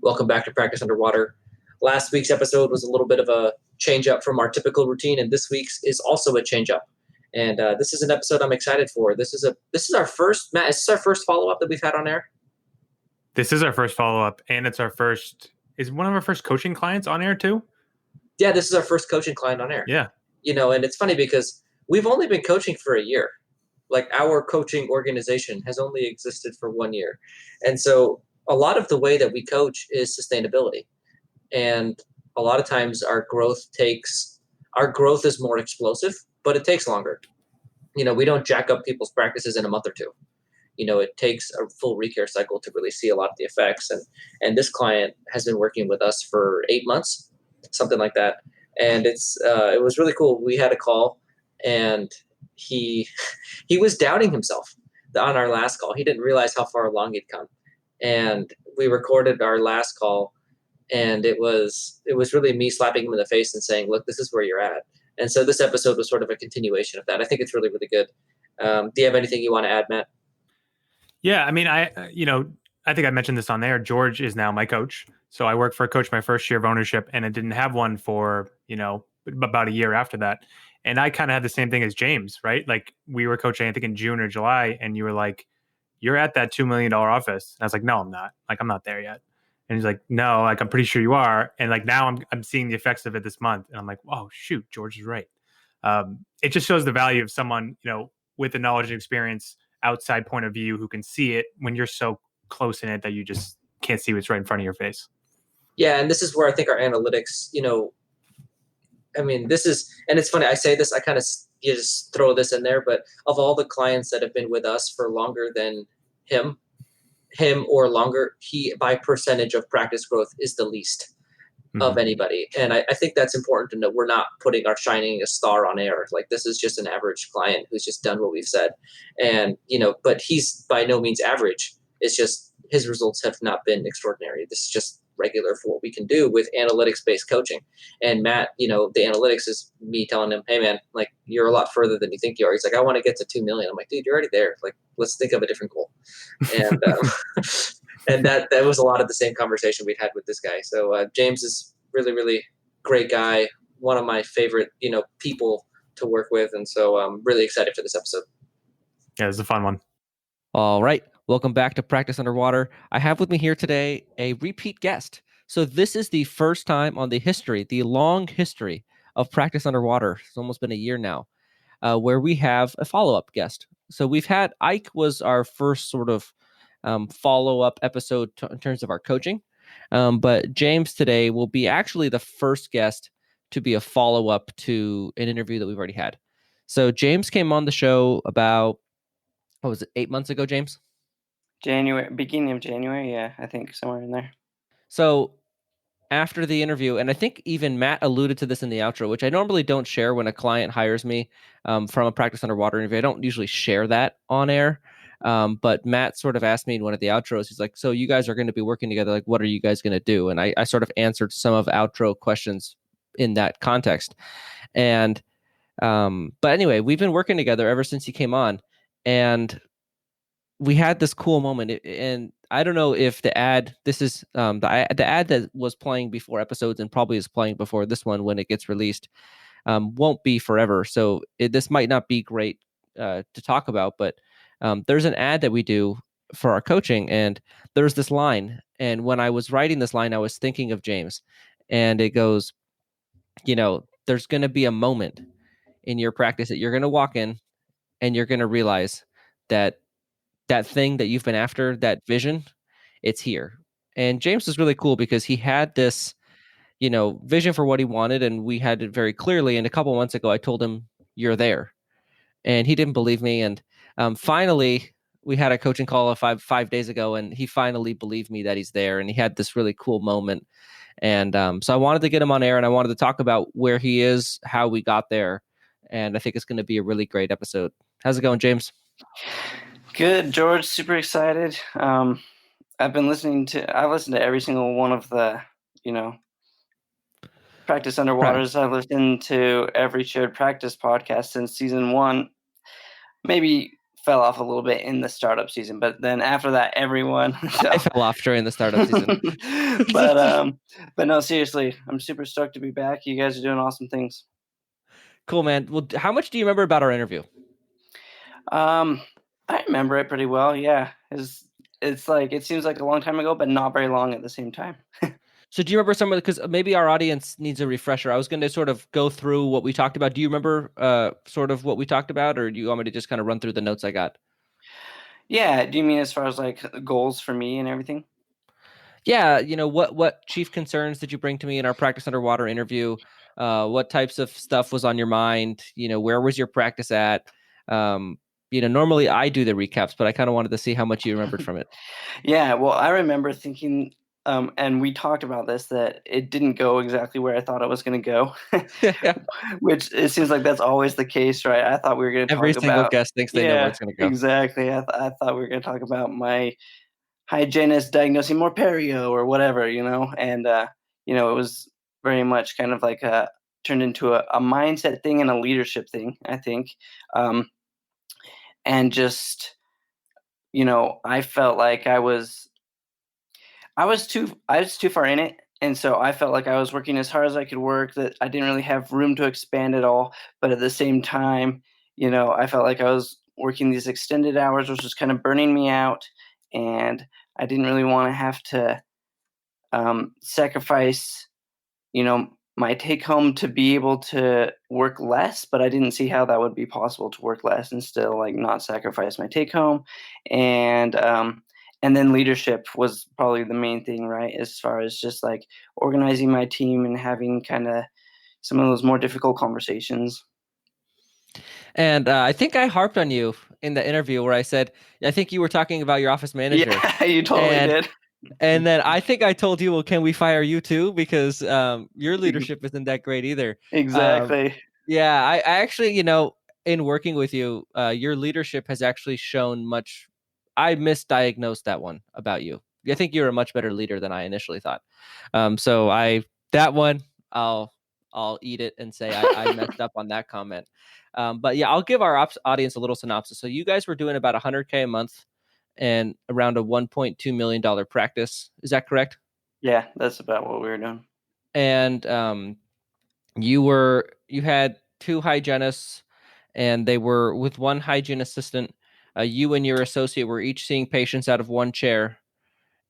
Welcome back to Practice Underwater. Last week's episode was a little bit of a change up from our typical routine, and this week's is also a change up. And this is an episode I'm excited for. This is our first, Matt, is this our first follow-up that we've had on air? This is our first follow-up, and it's is one of our first coaching clients on air too? Yeah, this is our first coaching client on air. Yeah. And it's funny because we've only been coaching for a year. Like, our coaching organization has only existed for 1 year. And so a lot of the way that we coach is sustainability. And a lot of times our growth is more explosive, but it takes longer. We don't jack up people's practices in a month or two. It takes a full recare cycle to really see a lot of the effects. And this client has been working with us for 8 months, something like that. And it was really cool. We had a call, and he was doubting himself on our last call. He didn't realize how far along he'd come. And we recorded our last call, and it was really me slapping him in the face and saying, look, this is where you're at. And so this episode was sort of a continuation of that. I think it's really, really good. Do you have anything you want to add, Matt? Yeah, I mean, I think I mentioned this on there. George is now my coach. So I worked for a coach my first year of ownership, and I didn't have one for, about a year after that. And I kind of had the same thing as James, right? Like, we were coaching, I think, in June or July, and you were like, you're at that $2 million office. And I was like, no, I'm not. Like, I'm not there yet. And he's like, no, like, I'm pretty sure you are. And like, now I'm seeing the effects of it this month. And I'm like, oh, shoot, George is right. It just shows the value of someone, with the knowledge and experience, outside point of view, who can see it when you're so close in it that you just can't see what's right in front of your face. Yeah. And this is where I think our analytics, and it's funny, I say this, I kind of just throw this in there, but of all the clients that have been with us for longer than him or longer, he, by percentage of practice growth, is the least of anybody. And I think that's important to know. We're not putting our shining a star on air. Like, this is just an average client who's just done what we've said. And, but he's by no means average. It's just his results have not been extraordinary. This is just regular for what we can do with analytics-based coaching. And Matt, the analytics is me telling him, hey man, like, you're a lot further than you think you are. He's like, I want to get to 2 million. I'm like, dude, you're already there. Like, let's think of a different goal. And, and that was a lot of the same conversation we'd had with this guy. So James is really, really great guy. One of my favorite, people to work with. And so I'm really excited for this episode. Yeah, it's a fun one. All right. Welcome back to Practice Underwater. I have with me here today a repeat guest. So this is the first time on the long history of Practice Underwater. It's almost been a year now, where we have a follow-up guest. So we've had Ike was our first sort of follow-up episode in terms of our coaching. But James today will be actually the first guest to be a follow-up to an interview that we've already had. So James came on the show about, 8 months ago, James? Beginning of January, yeah, I think somewhere in there. So after the interview, and I think even Matt alluded to this in the outro, which I normally don't share when a client hires me from a Practice Underwater interview. I don't usually share that on air. But Matt sort of asked me in one of the outros, he's like, so you guys are going to be working together. Like, what are you guys going to do? And I sort of answered some of outro questions in that context. And, but anyway, we've been working together ever since he came on, and we had this cool moment. And I don't know if the ad, this is the ad that was playing before episodes and probably is playing before this one when it gets released, won't be forever. So this might not be great to talk about, but there's an ad that we do for our coaching, and there's this line. And when I was writing this line, I was thinking of James, and it goes, there's going to be a moment in your practice that you're going to walk in and you're going to realize that thing that you've been after, that vision, it's here. And James is really cool because he had this, vision for what he wanted, and we had it very clearly. And a couple months ago, I told him, you're there. And he didn't believe me. And finally, we had a coaching call 5 days ago, and he finally believed me that he's there. And he had this really cool moment. And so I wanted to get him on air, and I wanted to talk about where he is, how we got there. And I think it's going to be a really great episode. How's it going, James? Good, George. Super excited. I've listened to every single one of the, Practice Underwaters. Right. I've listened to every Shared Practice podcast since season 1, maybe fell off a little bit in the startup season, but then after that, everyone. So. I fell off during the startup season. But no, seriously, I'm super stoked to be back. You guys are doing awesome things. Cool, man. Well, how much do you remember about our interview? I remember it pretty well. Yeah, it's like it seems like a long time ago, but not very long at the same time. So do you remember some of the, because maybe our audience needs a refresher. I was going to sort of go through what we talked about. Do you remember sort of what we talked about, or do you want me to just kind of run through the notes I got? Yeah. Do you mean as far as like goals for me and everything? Yeah. What chief concerns did you bring to me in our practice underwater interview? What types of stuff was on your mind? Where was your practice at? Normally I do the recaps, but I kind of wanted to see how much you remembered from it. Yeah, well, I remember thinking, and we talked about this, that it didn't go exactly where I thought it was going to go, which it seems like that's always the case, right? I thought we were going to Every talk single about, guest thinks they know where it's going to go. exactly. I thought we were going to talk about my hygienist diagnosing more perio or whatever, and it was very much kind of like turned into a mindset thing and a leadership thing, I think, and just I felt like I was too far in it, and so I felt like I was working as hard as I could work, that I didn't really have room to expand at all. But at the same time, I felt like I was working these extended hours, which was kind of burning me out, and I didn't really want to have to sacrifice, my take home to be able to work less, but I didn't see how that would be possible to work less and still like not sacrifice my take home. And then leadership was probably the main thing, right? As far as just like organizing my team and having kind of some of those more difficult conversations. And I think I harped on you in the interview where I said, I think you were talking about your office manager. Yeah, you totally did. And then I think I told you, well, can we fire you too? Because your leadership isn't that great either. Exactly. Yeah, I actually, in working with you, your leadership has actually shown much. I misdiagnosed that one about you. I think you're a much better leader than I initially thought. That one, I'll eat it and say I messed up on that comment. But yeah, I'll give our audience a little synopsis. So you guys were doing about $100K a month and around a $1.2 million practice. Is that correct? Yeah, that's about what we were doing. And you had two hygienists, and they were with one hygiene assistant. You and your associate were each seeing patients out of one chair,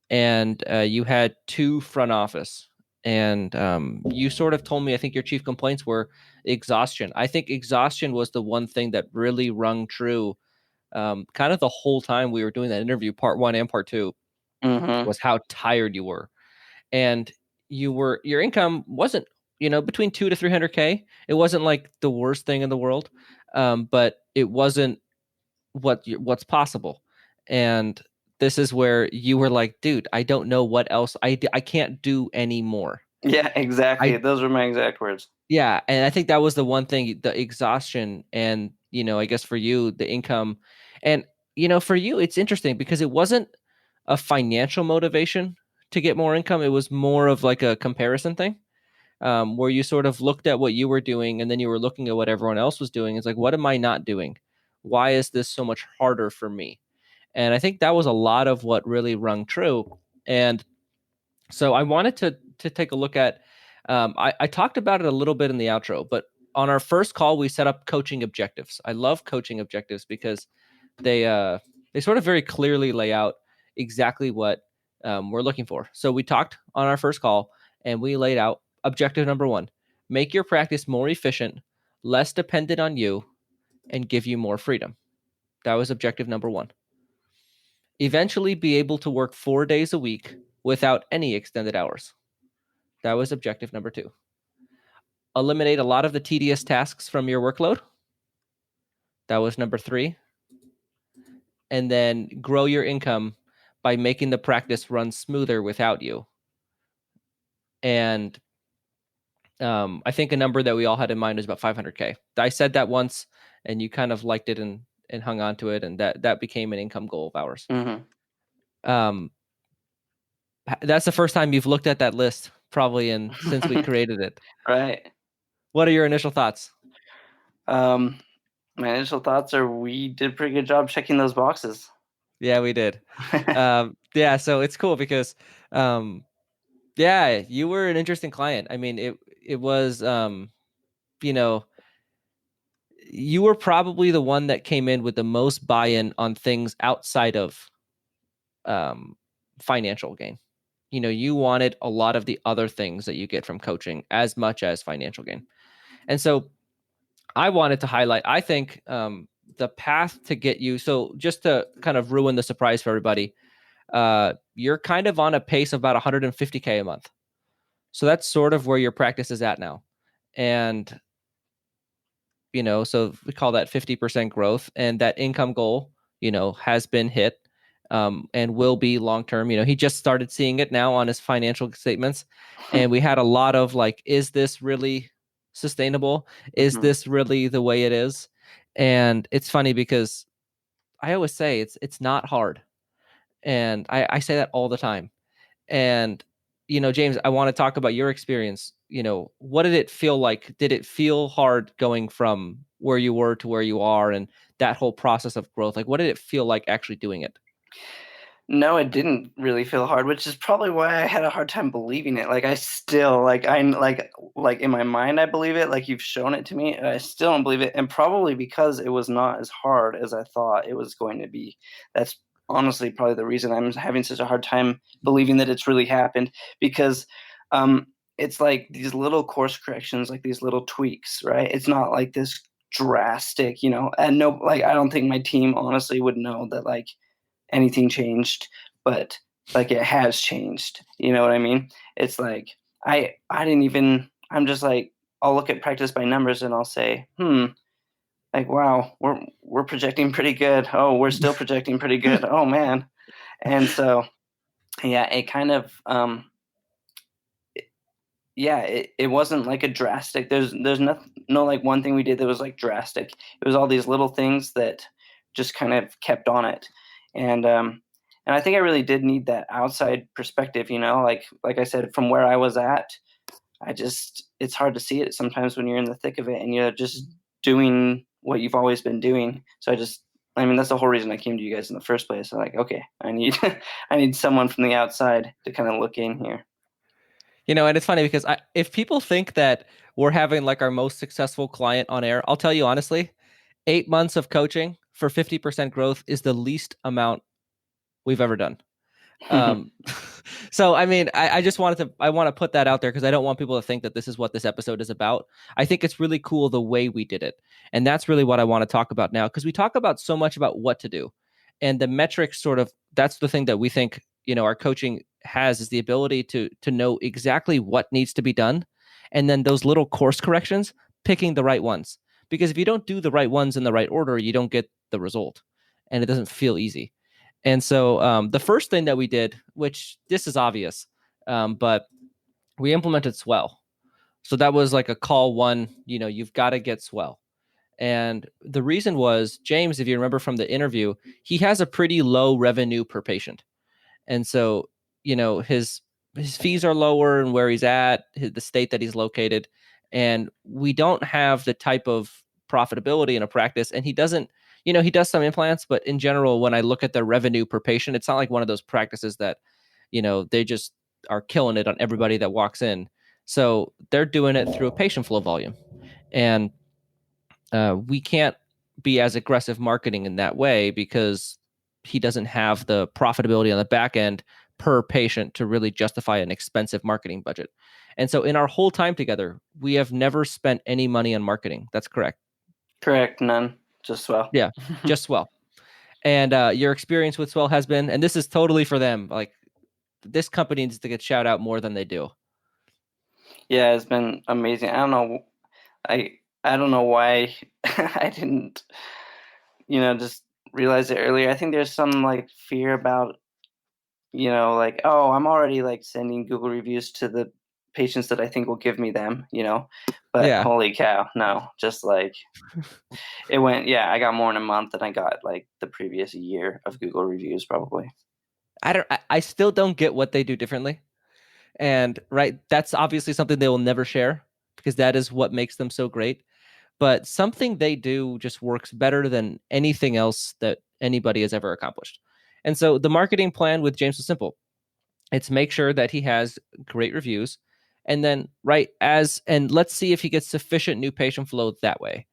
and you had two front office. And you sort of told me, I think your chief complaints were exhaustion. I think exhaustion was the one thing that really rung true kind of the whole time we were doing that interview, part one and part two, was how tired you were. And your income wasn't, between 200 to 300K. It wasn't like the worst thing in the world, but it wasn't what's possible. And this is where you were like, dude, I don't know what else I can't do anymore. Yeah, exactly. Those were my exact words. Yeah, and I think that was the one thing, the exhaustion, and I guess for you, the income. And for you, it's interesting because it wasn't a financial motivation to get more income. It was more of like a comparison thing, where you sort of looked at what you were doing and then you were looking at what everyone else was doing. It's like, what am I not doing? Why is this so much harder for me? And I think that was a lot of what really rung true. And so I wanted to take a look at, I talked about it a little bit in the outro, but on our first call, we set up coaching objectives. I love coaching objectives because they sort of very clearly lay out exactly what we're looking for. So we talked on our first call and we laid out objective number 1, make your practice more efficient, less dependent on you, and give you more freedom. That was objective number 1. Eventually be able to work 4 days a week without any extended hours. That was objective number 2. Eliminate a lot of the tedious tasks from your workload. That was number 3. And then grow your income by making the practice run smoother without you. And I think a number that we all had in mind was about 500K. I said that once, and you kind of liked it and hung on to it, and that became an income goal of ours. That's the first time you've looked at that list, probably, since we created it. Right. What are your initial thoughts? My initial thoughts are we did a pretty good job checking those boxes. Yeah, we did. Yeah, so it's cool because yeah, you were an interesting client. I mean, it was you know, you were probably the one that came in with the most buy-in on things outside of um financial gain. You wanted a lot of the other things that you get from coaching as much as financial gain. And so I wanted to highlight, I think, the path to get you. So just to kind of ruin the surprise for everybody, you're kind of on a pace of about 150K a month. So that's sort of where your practice is at now. And, so we call that 50% growth, and that income goal, has been hit, and will be long term. He just started seeing it now on his financial statements. And we had a lot of like, is this really sustainable? Is this really the way it is? And it's funny because I always say it's not hard. And I say that all the time. And, James, I want to talk about your experience. What did it feel like? Did it feel hard going from where you were to where you are, and that whole process of growth? Like, what did it feel like actually doing it? No, it didn't really feel hard, which is probably why I had a hard time believing it. Like I still like in my mind I believe it, like you've shown it to me, and I still don't believe it. And probably because it was not as hard as I thought it was going to be. That's honestly probably the reason I'm having such a hard time believing that it's really happened, because it's like these little course corrections, like these little tweaks, right? It's not like this drastic, and no, like I don't think my team honestly would know that like anything changed, but like it has changed. You know what I mean? It's like I didn't even. I'm just like I'll look at practice by numbers and I'll say, like wow, we're projecting pretty good. Oh, we're still projecting pretty good. Oh man, and so yeah, it kind of yeah, it wasn't like a drastic. There's no like one thing we did that was like drastic. It was all these little things that just kind of kept on it, and I think I really did need that outside perspective. Like I said, from where I was at, it's hard to see it sometimes when you're in the thick of it and you're just doing what you've always been doing. So I mean, that's the whole reason I came to you guys in the first place. I'm like, okay, I need I need someone from the outside to kind of look in here. And it's funny because if people think that we're having like our most successful client on air, I'll tell you honestly, 8 months of coaching for 50% growth is the least amount we've ever done. So, I mean, I want to put that out there because I don't want people to think that this is what this episode is about. I think it's really cool the way we did it. And that's really what I want to talk about now, because we talk about so much about what to do, and the metrics that's the thing that we think, our coaching has, is the ability to know exactly what needs to be done. And then those little course corrections, picking the right ones, because if you don't do the right ones in the right order, you don't get the result, and it doesn't feel easy. And so the first thing that we did, which this is obvious, but we implemented swell. So that was like a call one, you've got to get swell. And the reason was, James, if you remember from the interview, he has a pretty low revenue per patient. And so, his fees are lower and where he's at, the state that he's located. And we don't have the type of profitability in a practice. And he doesn't, he does some implants, but in general, when I look at the revenue per patient, it's not like one of those practices that, they just are killing it on everybody that walks in. So they're doing it through a patient flow volume. And we can't be as aggressive marketing in that way because he doesn't have the profitability on the back end per patient to really justify an expensive marketing budget. And so in our whole time together, we have never spent any money on marketing. That's correct. Correct. None. Just swell. Yeah, just swell. And your experience with swell has been, and this is totally for them, like this company needs to get shout out more than they do. Yeah, it's been amazing. I don't know. I don't know why I didn't, just realize it earlier. I think there's some like fear about, like, oh, I'm already like sending Google reviews to the patients that I think will give me them, but Yeah. Holy cow, no, just like it went. Yeah, I got more in a month than I got like the previous year of Google reviews probably. I still don't get what they do differently. And right, that's obviously something they will never share because that is what makes them so great. but something they do just works better than anything else that anybody has ever accomplished. And so the marketing plan with James was simple. It's make sure that he has great reviews, and then and let's see if he gets sufficient new patient flow that way.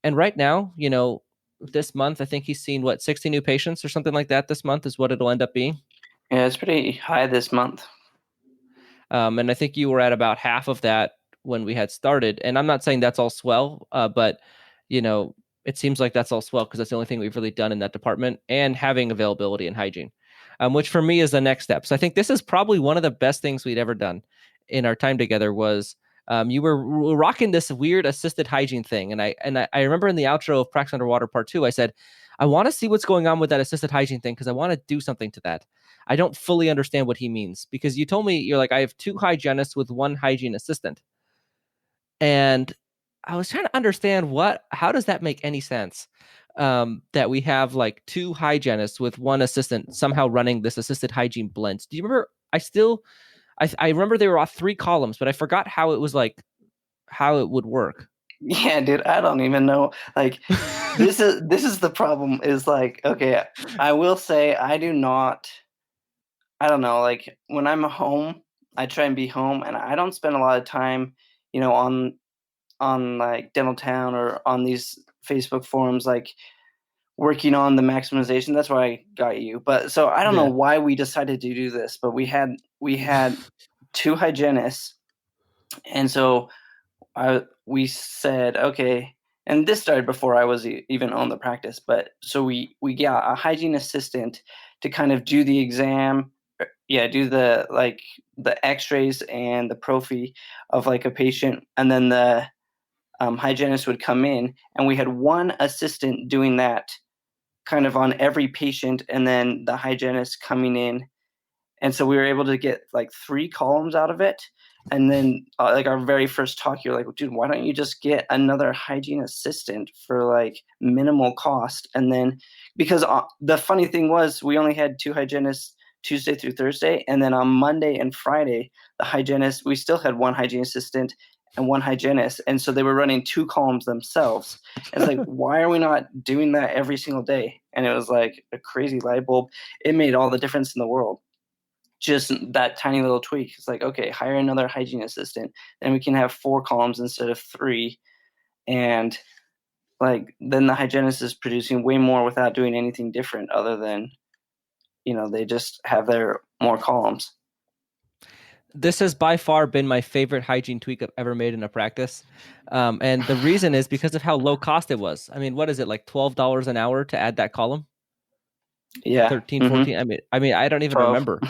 And right now, this month, I think he's seen 60 new patients or something like that this month is what it'll end up being. Yeah, it's pretty high this month. And I think you were at about half of that when we had started. And I'm not saying that's all swell, but it seems like that's all swell because that's the only thing we've really done in that department, and having availability and hygiene, which for me is the next step. So I think this is probably one of the best things we'd ever done in our time together was you were rocking this weird assisted hygiene thing. And I remember in the outro of Practice Underwater Part 2, I said, I want to see what's going on with that assisted hygiene thing because I want to do something to that. I don't fully understand what he means because you told me, you're like, I have 2 hygienists with 1 hygiene assistant. And I was trying to understand how does that make any sense? That we have like 2 hygienists with 1 assistant somehow running this assisted hygiene blend. Do you remember? I remember there were 3 columns, but I forgot how it was like, how it would work. Yeah, dude, I don't even know. Like, this is the problem. Is like, okay, I will say I do not. I don't know. Like when I'm home, I try and be home, and I don't spend a lot of time, on like Dental Town or on these Facebook forums, like working on the maximization. That's why I got you. But so I don't know why we decided to do this, but we had 2 hygienists, and so we said, okay, and this started before I was even on the practice, but so we got a hygiene assistant to kind of do the exam, do the x-rays and the prophy of like a patient, and then the hygienist would come in, and we had 1 assistant doing that kind of on every patient, and then the hygienist coming in. And so we were able to get like 3 columns out of it. And then like our very first talk, you're like, dude, why don't you just get another hygiene assistant for like minimal cost? And then because the funny thing was we only had 2 hygienists Tuesday through Thursday. And then on Monday and Friday, we still had 1 hygiene assistant and 1 hygienist. And so they were running 2 columns themselves. And it's like, why are we not doing that every single day? And it was like a crazy light bulb. It made all the difference in the world. Just that tiny little tweak. It's like, okay, hire another hygiene assistant. Then we can have 4 columns instead of 3. And like, then the hygienist is producing way more without doing anything different other than, they just have their more columns. This has by far been my favorite hygiene tweak I've ever made in a practice. And the reason is because of how low cost it was. I mean, what is it, like $12 an hour to add that column? Yeah. 13, 14. I mean, I don't even 12. remember,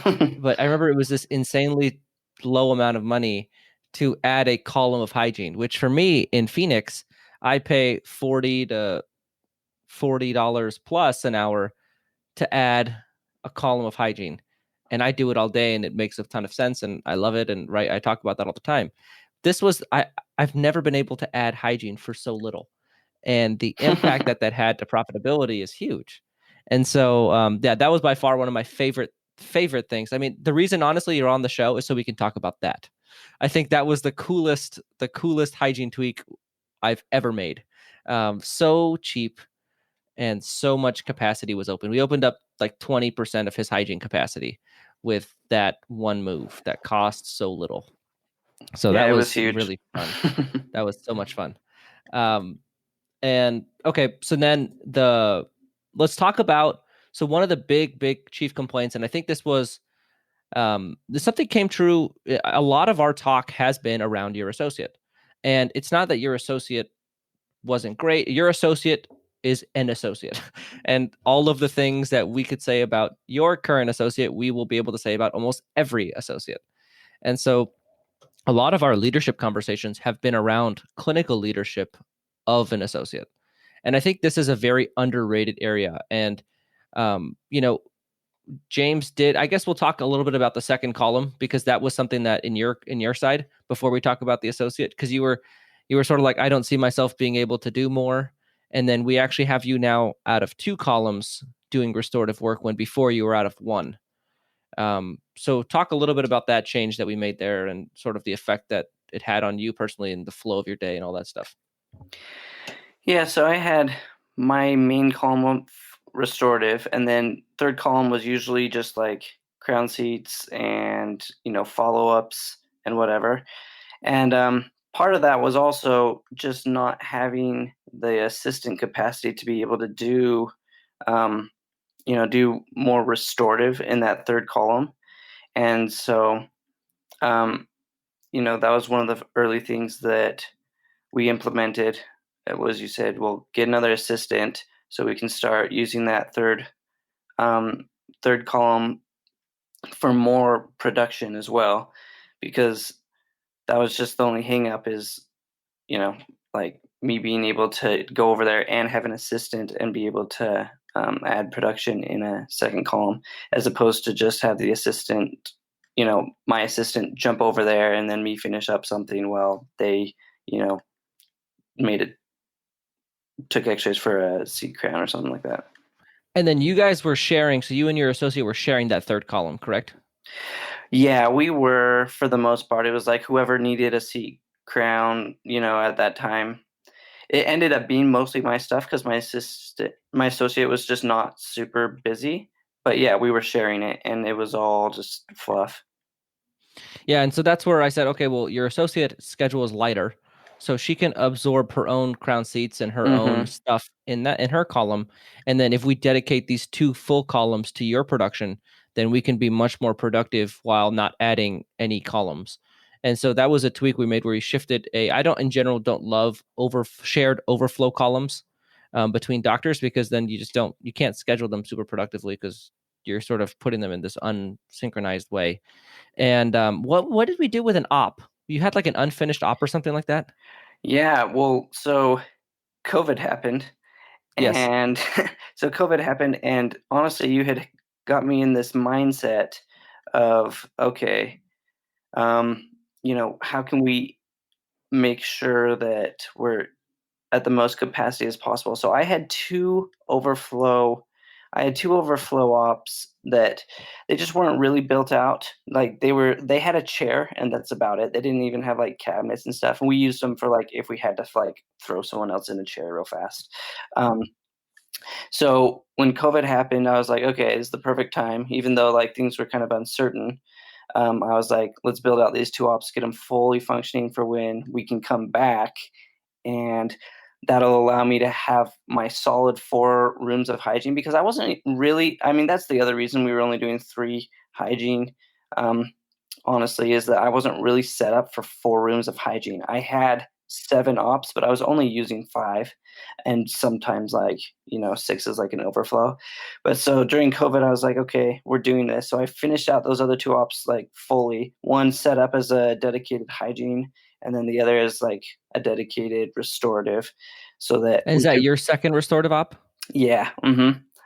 but I remember it was this insanely low amount of money to add a column of hygiene, which for me in Phoenix, I pay $40 to $40 plus an hour to add a column of hygiene. And I do it all day, and it makes a ton of sense, and I love it. And I talk about that all the time. I've never been able to add hygiene for so little, and the impact that had to profitability is huge. And so, that was by far one of my favorite things. I mean, the reason, honestly, you're on the show is so we can talk about that. I think that was the coolest hygiene tweak I've ever made. So cheap, and so much capacity was open. We opened up like 20% of his hygiene capacity with that one move that cost so little. So that was huge. Really fun. That was so much fun. And okay, so then let's talk about, so one of the big chief complaints, and I think this was, something came true. A lot of our talk has been around your associate, and it's not that your associate wasn't great. Your associate is an associate, and all of the things that we could say about your current associate, we will be able to say about almost every associate. And so a lot of our leadership conversations have been around clinical leadership of an associate. And I think this is a very underrated area. And, James did, I guess we'll talk a little bit about the second column, because that was something that in your side, before we talk about the associate, because you were sort of like, I don't see myself being able to do more. And then we actually have you now out of 2 columns doing restorative work, when before you were out of 1. So talk a little bit about that change that we made there, and sort of the effect that it had on you personally and the flow of your day and all that stuff. Yeah, so I had my main column of restorative, and then third column was usually just like crown seats and follow-ups and whatever. And part of that was also just not having the assistant capacity to be able to um, do more restorative in that third column. And so, um, that was one of the early things that we implemented. It was, you said, well, get another assistant so we can start using that um, third column for more production as well, because that was just the only hang up is, you know, like me being able to go over there and have an assistant and be able to add production in a second column, as opposed to just have the assistant, my assistant jump over there and then me finish up something while they, you know, made it, took X-rays for a seat crown or something like that. And then you guys were sharing, so you and your associate were sharing that third column, correct? Yeah, we were, for the most part. It was like whoever needed a seat crown, at that time. It ended up being mostly my stuff because my associate was just not super busy. But yeah, we were sharing it, and it was all just fluff. Yeah, and so that's where I said, okay, well, your associate schedule is lighter, so she can absorb her own crown seats and her own Mm-hmm. stuff in her column. And then if we dedicate these 2 full columns to your production, then we can be much more productive while not adding any columns. And so that was a tweak we made where we shifted I don't in general don't love shared overflow columns between doctors, because then you can't schedule them super productively because you're sort of putting them in this unsynchronized way. And what did we do with an op? You had like an unfinished op or something like that? Yeah, well, so COVID happened, Yes. and and honestly, you had got me in this mindset of, okay, how can we make sure that we're at the most capacity as possible. So I had two overflow ops that they just weren't really built out. Like they had a chair and that's about it. They didn't even have like cabinets and stuff. And we used them for like if we had to like throw someone else in a chair real fast. Um, so when COVID happened, I was like, okay, it's the perfect time, even though like things were kind of uncertain. I was like, let's build out these two ops, get them fully functioning for when we can come back, and that'll allow me to have my solid 4 rooms of hygiene, because I wasn't really, I mean, that's the other reason we were only doing 3 hygiene, um, honestly, is that I wasn't really set up for 4 rooms of hygiene. I had 7 ops, but I was only using 5, and sometimes like 6 is like an overflow. But so during COVID, I was like, okay, we're doing this. So I finished out those other 2 ops like fully. One set up as a dedicated hygiene, and then the other is like a dedicated restorative, so that And is we that could, your second restorative op? yeah,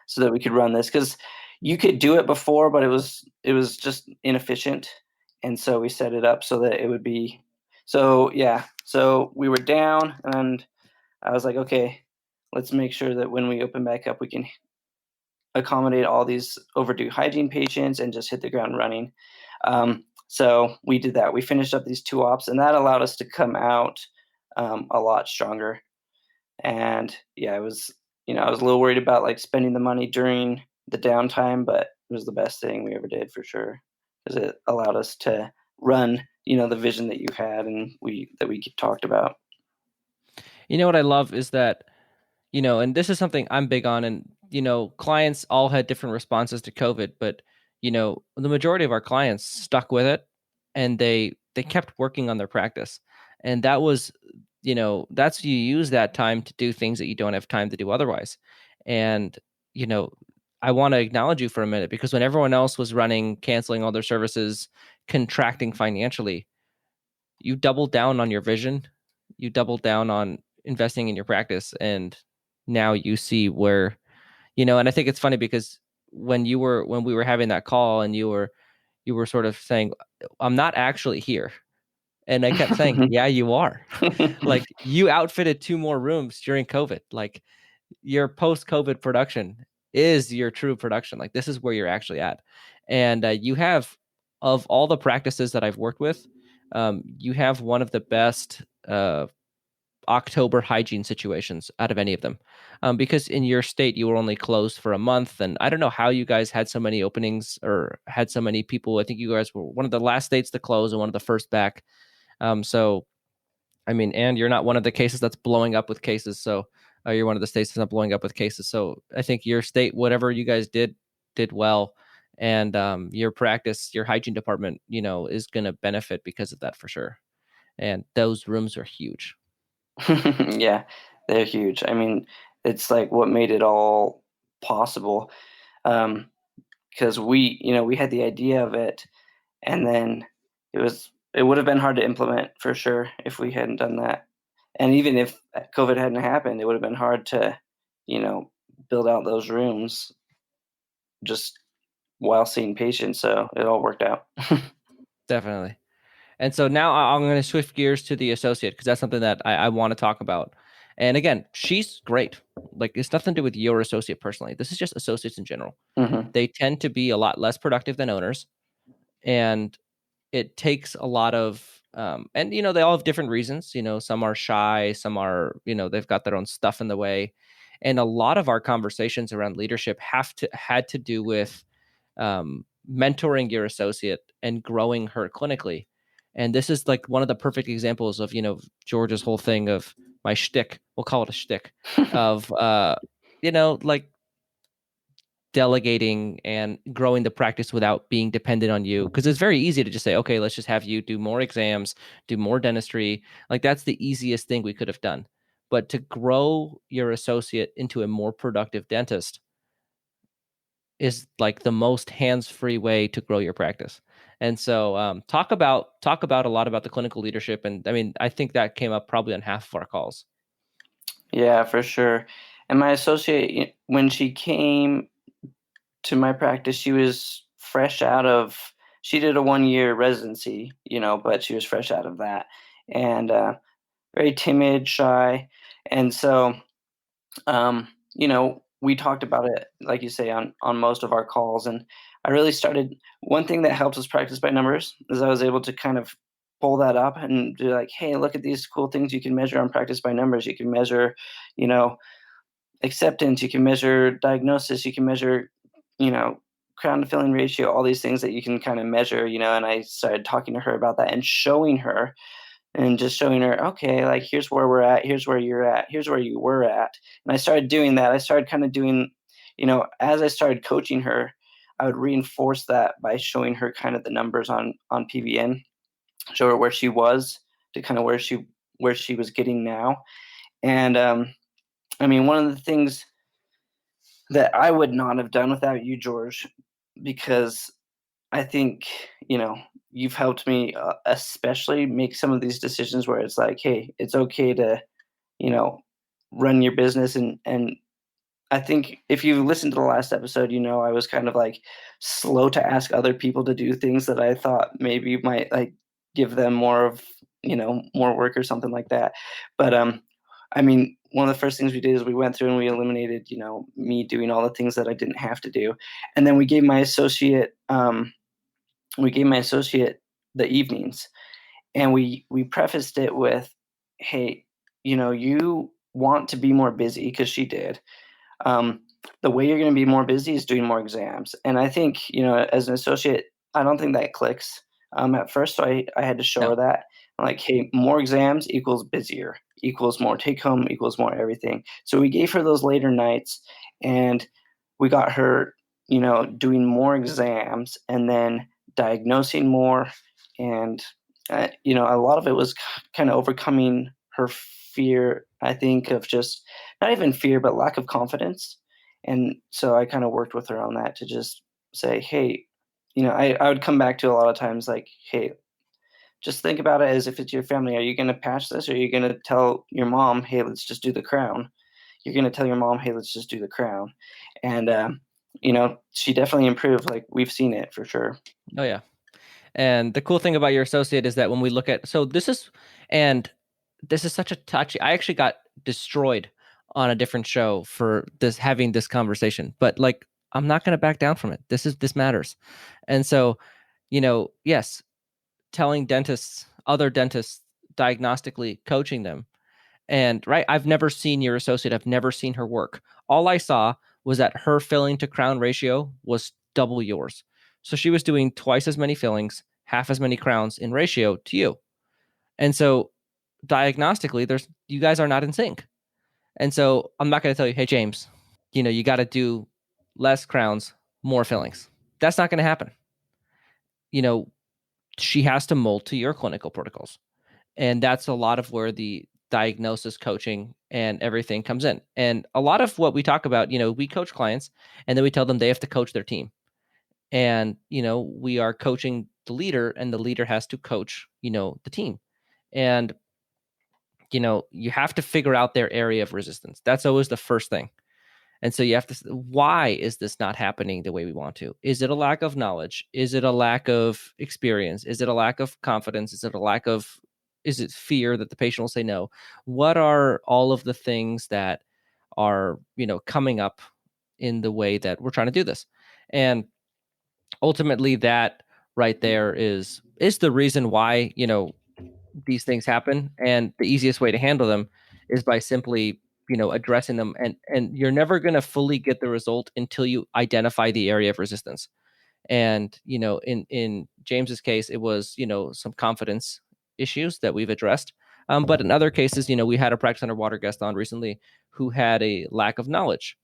so that we could run this, because you could do it before, but it was just inefficient, and so we set it up so that it would be. So yeah, so we were down, and I was like, okay, let's make sure that when we open back up, we can accommodate all these overdue hygiene patients and just hit the ground running. So we did that. We finished up these 2 ops, and that allowed us to come out a lot stronger. And yeah, it was, I was a little worried about like spending the money during the downtime, but it was the best thing we ever did for sure, because it allowed us to run, the vision that you had and we talked about. You know what I love is that, and this is something I'm big on, and clients all had different responses to COVID, but the majority of our clients stuck with it, and they kept working on their practice. And that was, that's you use that time to do things that you don't have time to do otherwise. And you know I want to acknowledge you for a minute, because when everyone else was running, canceling all their services, contracting financially, you doubled down on your vision, you doubled down on investing in your practice, and now you see where, and I think it's funny because when we were having that call, and you were sort of saying, I'm not actually here. And I kept saying, yeah, you are. Like, you outfitted 2 more rooms during COVID. Like, your post-COVID production is your true production. Like, this is where you're actually at. And you have, of all the practices that I've worked with, you have one of the best October hygiene situations out of any of them, because in your state you were only closed for a month, and I don't know how you guys had so many openings or had so many people. I think you guys were one of the last states to close and one of the first back. So I mean, and you're not one of the cases that's blowing up with cases. So you're one of the states that's not blowing up with cases. So I think your state, whatever you guys did well. And your practice, your hygiene department, is going to benefit because of that for sure. And those rooms are huge. Yeah, they're huge. I mean, it's like what made it all possible. Because we had the idea of it, and then it would have been hard to implement for sure if we hadn't done that. And even if COVID hadn't happened, it would have been hard to, build out those rooms just while seeing patients. So it all worked out. Definitely. And so now I'm going to shift gears to the associate, because that's something that I want to talk about. And again, she's great. Like, it's nothing to do with your associate personally. This is just associates in general. Mm-hmm. They tend to be a lot less productive than owners. And it takes a lot of, and they all have different reasons. Some are shy, some are, they've got their own stuff in the way. And a lot of our conversations around leadership had to do with mentoring your associate and growing her clinically. And this is like one of the perfect examples of, George's whole thing of my shtick. We'll call it a shtick of, like delegating and growing the practice without being dependent on you. Because it's very easy to just say, okay, let's just have you do more exams, do more dentistry. Like, that's the easiest thing we could have done. But to grow your associate into a more productive dentist is like the most hands-free way to grow your practice. And so talk about a lot about the clinical leadership. And I mean, I think that came up probably on half of our calls. Yeah, for sure. And my associate, when she came to my practice, she was fresh out of, she did a 1-year residency, but she was fresh out of that, and very timid, shy. And so, we talked about it, like you say, on most of our calls. And I really started, one thing that helps us practice by numbers is I was able to kind of pull that up and be like, hey, look at these cool things you can measure on practice by numbers. You can measure, acceptance, you can measure diagnosis, you can measure, crown to filling ratio, all these things that you can kind of measure, and I started talking to her about that and showing her, okay, like, here's where we're at, here's where you're at, here's where you were at. And I started doing that. I started kind of doing, as I started coaching her, I would reinforce that by showing her kind of the numbers on PVN, show her where she was to kind of where she was getting now. And I mean, one of the things that I would not have done without you, George, because I think, you've helped me especially make some of these decisions where it's like, hey, it's okay to, run your business. And I think if you listened to the last episode, I was kind of like slow to ask other people to do things that I thought maybe might like give them more of, more work or something like that. But I mean, one of the first things we did is we went through and we eliminated, me doing all the things that I didn't have to do. And then we gave my associate the evenings, and we prefaced it with, hey, you want to be more busy, because she did. The way you're going to be more busy is doing more exams. And I think, as an associate, I don't think that clicks at first. So I had to show her that. Like, hey, more exams equals busier, equals more take home, equals more everything. So we gave her those later nights, and we got her, doing more exams and then diagnosing more. And, a lot of it was kind of overcoming her fear, I think, of just not even fear, but lack of confidence. And so I kind of worked with her on that to just say, hey, I would come back to a lot of times like, hey, just think about it as if it's your family. Are you going to patch this, or are you going to tell your mom, hey, let's just do the crown? You're going to tell your mom, hey, let's just do the crown. And, she definitely improved. Like, we've seen it for sure. Oh, yeah. And the cool thing about your associate is that when we look at, this is such a touchy, I actually got destroyed on a different show for having this conversation, but like, I'm not going to back down from it. This matters. And so, yes, telling other dentists, diagnostically coaching them And right, I've never seen your associate. I've never seen her work. All I saw was that her filling to crown ratio was double yours. So she was doing twice as many fillings, half as many crowns in ratio to you. And so diagnostically, you guys are not in sync. And so I'm not going to tell you, hey, James, you got to do less crowns, more fillings. That's not going to happen. She has to mold to your clinical protocols. And that's a lot of where the diagnosis coaching and everything comes in. And a lot of what we talk about, we coach clients and then we tell them they have to coach their team. And, we are coaching the leader and the leader has to coach, the team. And, you have to figure out their area of resistance. That's always the first thing. And so you have to, why is this not happening the way we want to? Is it a lack of knowledge? Is it a lack of experience? Is it a lack of confidence? Is it fear that the patient will say no? What are all of the things that are, coming up in the way that we're trying to do this? And ultimately that right there is the reason why, these things happen. And the easiest way to handle them is by simply addressing them, and you're never going to fully get the result until you identify the area of resistance. And in James's case, it was some confidence issues that we've addressed, but in other cases, we had a practice underwater guest on recently who had a lack of knowledge,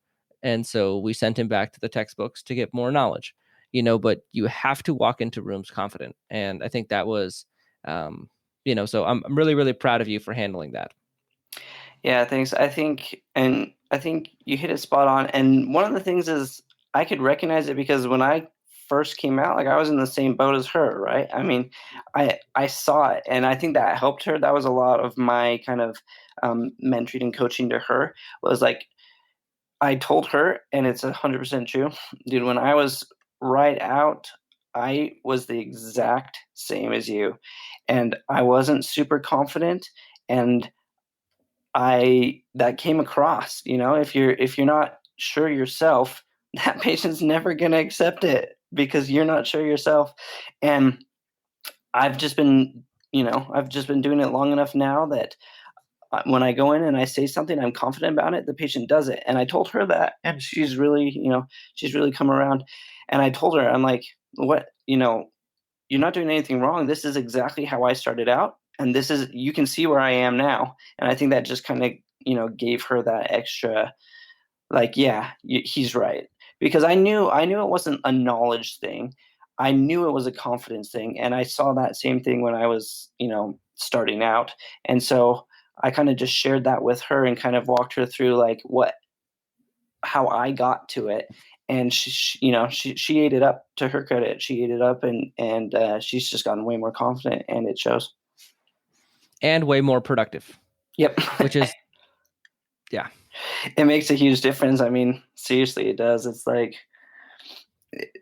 and so we sent him back to the textbooks to get more knowledge. But you have to walk into rooms confident, and I think that was so I'm really, really proud of you for handling that. Yeah, thanks. I think you hit it spot on. And one of the things is I could recognize it because when I first came out, like I was in the same boat as her, right? I mean, I saw it, and I think that helped her. That was a lot of my kind of mentoring and coaching to her was like I told her, and it's 100% true, dude. When I was right out, I was the exact same as you, and I wasn't super confident, and that came across, if you're not sure yourself, that patient's never going to accept it because you're not sure yourself. And I've just been doing it long enough now that when I go in and I say something, I'm confident about it, the patient does it. And I told her that, and she's really come around. And I told her, I'm like, what, you're not doing anything wrong. This is exactly how I started out. And you can see where I am now. And I think that just kind of, gave her that extra, like, yeah, he's right. Because I knew it wasn't a knowledge thing. I knew it was a confidence thing. And I saw that same thing when I was, starting out. And so I kind of just shared that with her and kind of walked her through like how I got to it. And she ate it up. To her credit, she ate it up, and she's just gotten way more confident, and it shows. And way more productive. Yep. Which is, yeah. It makes a huge difference. I mean, seriously, it does. It's like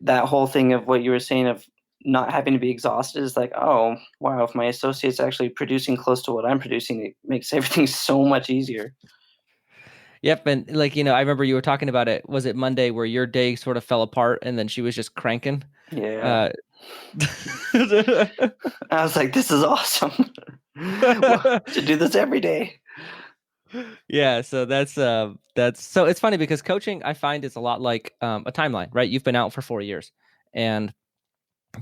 that whole thing of what you were saying of not having to be exhausted is like, oh, wow, if my associate's actually producing close to what I'm producing, it makes everything so much easier. Yep. And like, I remember you were talking about it. Was it Monday where your day sort of fell apart and then she was just cranking? Yeah. I was like, this is awesome. Should do this every day. Yeah. So that's so it's funny because coaching, I find, is a lot like a timeline, right? You've been out for 4 years and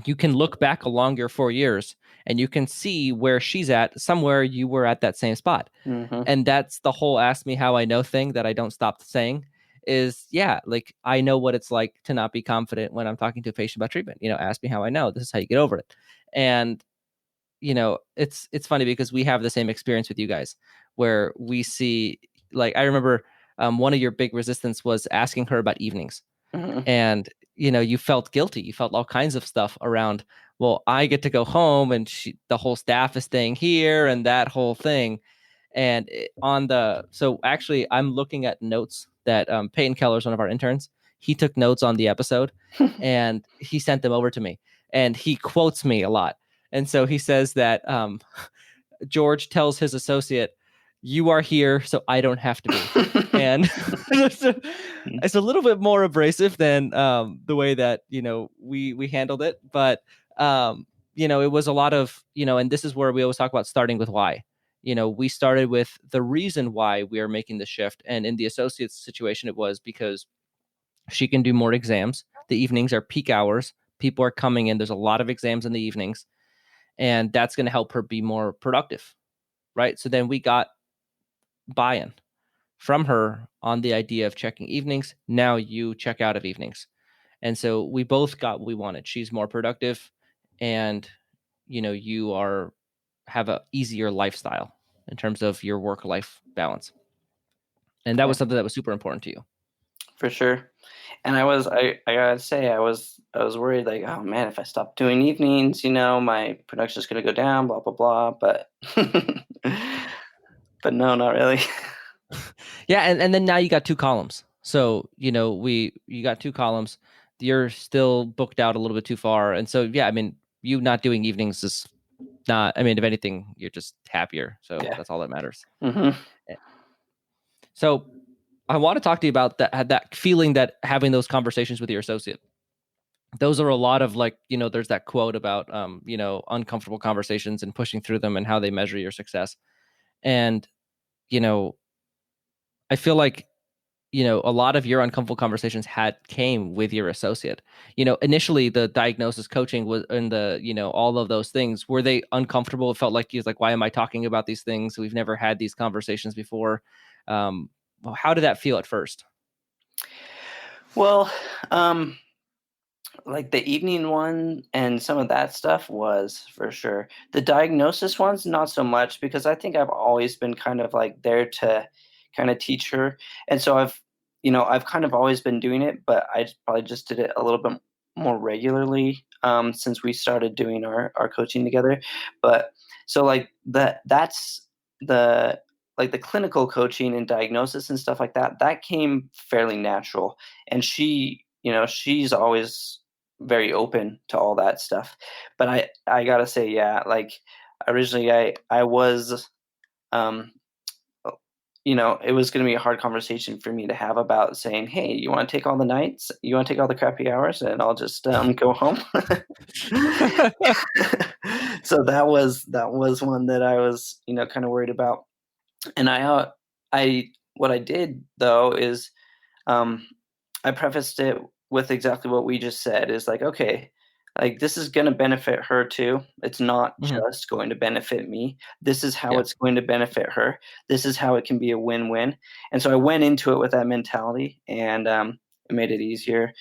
you can look back along your 4 years and you can see where she's at. Somewhere you were at that same spot. Mm-hmm. And that's the whole ask me how I know thing that I don't stop saying is, yeah, like I know what it's like to not be confident when I'm talking to a patient about treatment. Ask me how I know. This is how you get over it. And, it's funny because we have the same experience with you guys where we see, like, I remember one of your big resistance was asking her about evenings. Mm-hmm. And, you felt guilty. You felt all kinds of stuff around, well, I get to go home and the whole staff is staying here and that whole thing. And so actually I'm looking at notes that Peyton Keller is one of our interns. He took notes on the episode and he sent them over to me, and he quotes me a lot. And so he says that George tells his associate, you are here, so I don't have to be. And it's a little bit more abrasive than the way that, we handled it. But, it was a lot of, and this is where we always talk about starting with why. we started with the reason why we are making the shift. And in the associate's situation, it was because she can do more exams. The evenings are peak hours. People are coming in. There's a lot of exams in the evenings, and that's going to help her be more productive, right? So then we got buy-in from her on the idea of checking evenings. Now you check out of evenings. And so we both got what we wanted. She's more productive, and you have a easier lifestyle in terms of your work-life balance. And that was something that was super important to you. For sure. And I gotta say, I was worried, like, oh man, if I stop doing evenings, my production's gonna go down, blah blah blah. But but no, not really. Yeah, and then now you got 2 columns. So you got 2 columns. You're still booked out a little bit too far, and so yeah, I mean, you not doing evenings is not. I mean, if anything, you're just happier. So that's all that matters. Mm-hmm. So I want to talk to you about that feeling, that having those conversations with your associate. Those are a lot of, like, there's that quote about uncomfortable conversations and pushing through them and how they measure your success. And I feel like a lot of your uncomfortable conversations came with your associate. Initially the diagnosis coaching was, and the all of those things, were they uncomfortable? It felt like he was like, why am I talking about these things? We've never had these conversations before. How did that feel at first? Well, like the evening one and some of that stuff was for sure. The diagnosis ones, not so much, because I think I've always been kind of like there to kind of teach her. And so I've kind of always been doing it, but I probably just did it a little bit more regularly since we started doing our coaching together. But so like that's the like the clinical coaching and diagnosis and stuff like that came fairly natural. And she's always very open to all that stuff. But I gotta say, yeah, like originally I was it was going to be a hard conversation for me to have about saying, hey, you want to take all the nights? You want to take all the crappy hours and I'll just go home? So that was one that I was, kind of worried about. And what I did though is I prefaced it with exactly what we just said, is like, okay, like this is going to benefit her too. It's not just going to benefit me. This is how it's going to benefit her. This is how it can be a win-win. And so I went into it with that mentality, and it made it easier.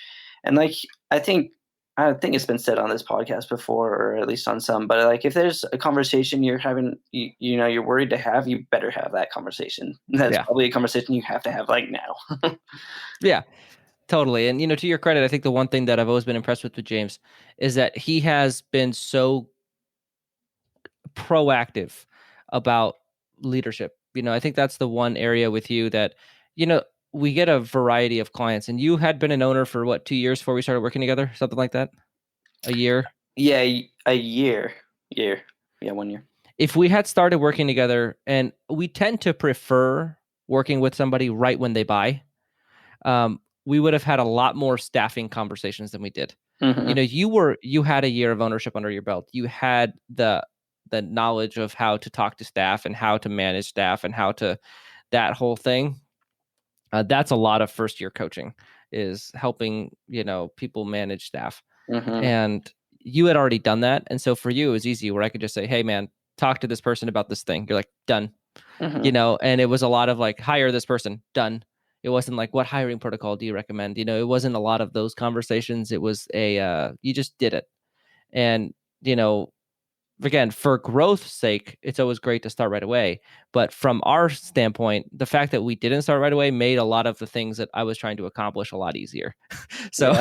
And like, I think it's been said on this podcast before, or at least on some, but like if there's a conversation you're having, you're worried to have, you better have that conversation. That's probably a conversation you have to have like now. Yeah. Totally. And, to your credit, I think the one thing that I've always been impressed with James is that he has been so proactive about leadership. I think that's the one area with you that, we get a variety of clients, and you had been an owner for what, 2 years before we started working together? Something like that? A year? Yeah, a year. Yeah, 1 year. If we had started working together, and we tend to prefer working with somebody right when they buy, we would have had a lot more staffing conversations than we did. Mm-hmm. You had a year of ownership under your belt. You had the knowledge of how to talk to staff and how to manage staff and that whole thing. That's a lot of first year coaching, is helping, people manage staff. Mm-hmm. And you had already done that. And so for you, it was easy, where I could just say, hey man, talk to this person about this thing. You're like, done. Mm-hmm. And it was a lot of like, hire this person, done. It wasn't like, what hiring protocol do you recommend? It wasn't a lot of those conversations. It was you just did it. And, again, for growth's sake, it's always great to start right away. But from our standpoint, the fact that we didn't start right away made a lot of the things that I was trying to accomplish a lot easier. So,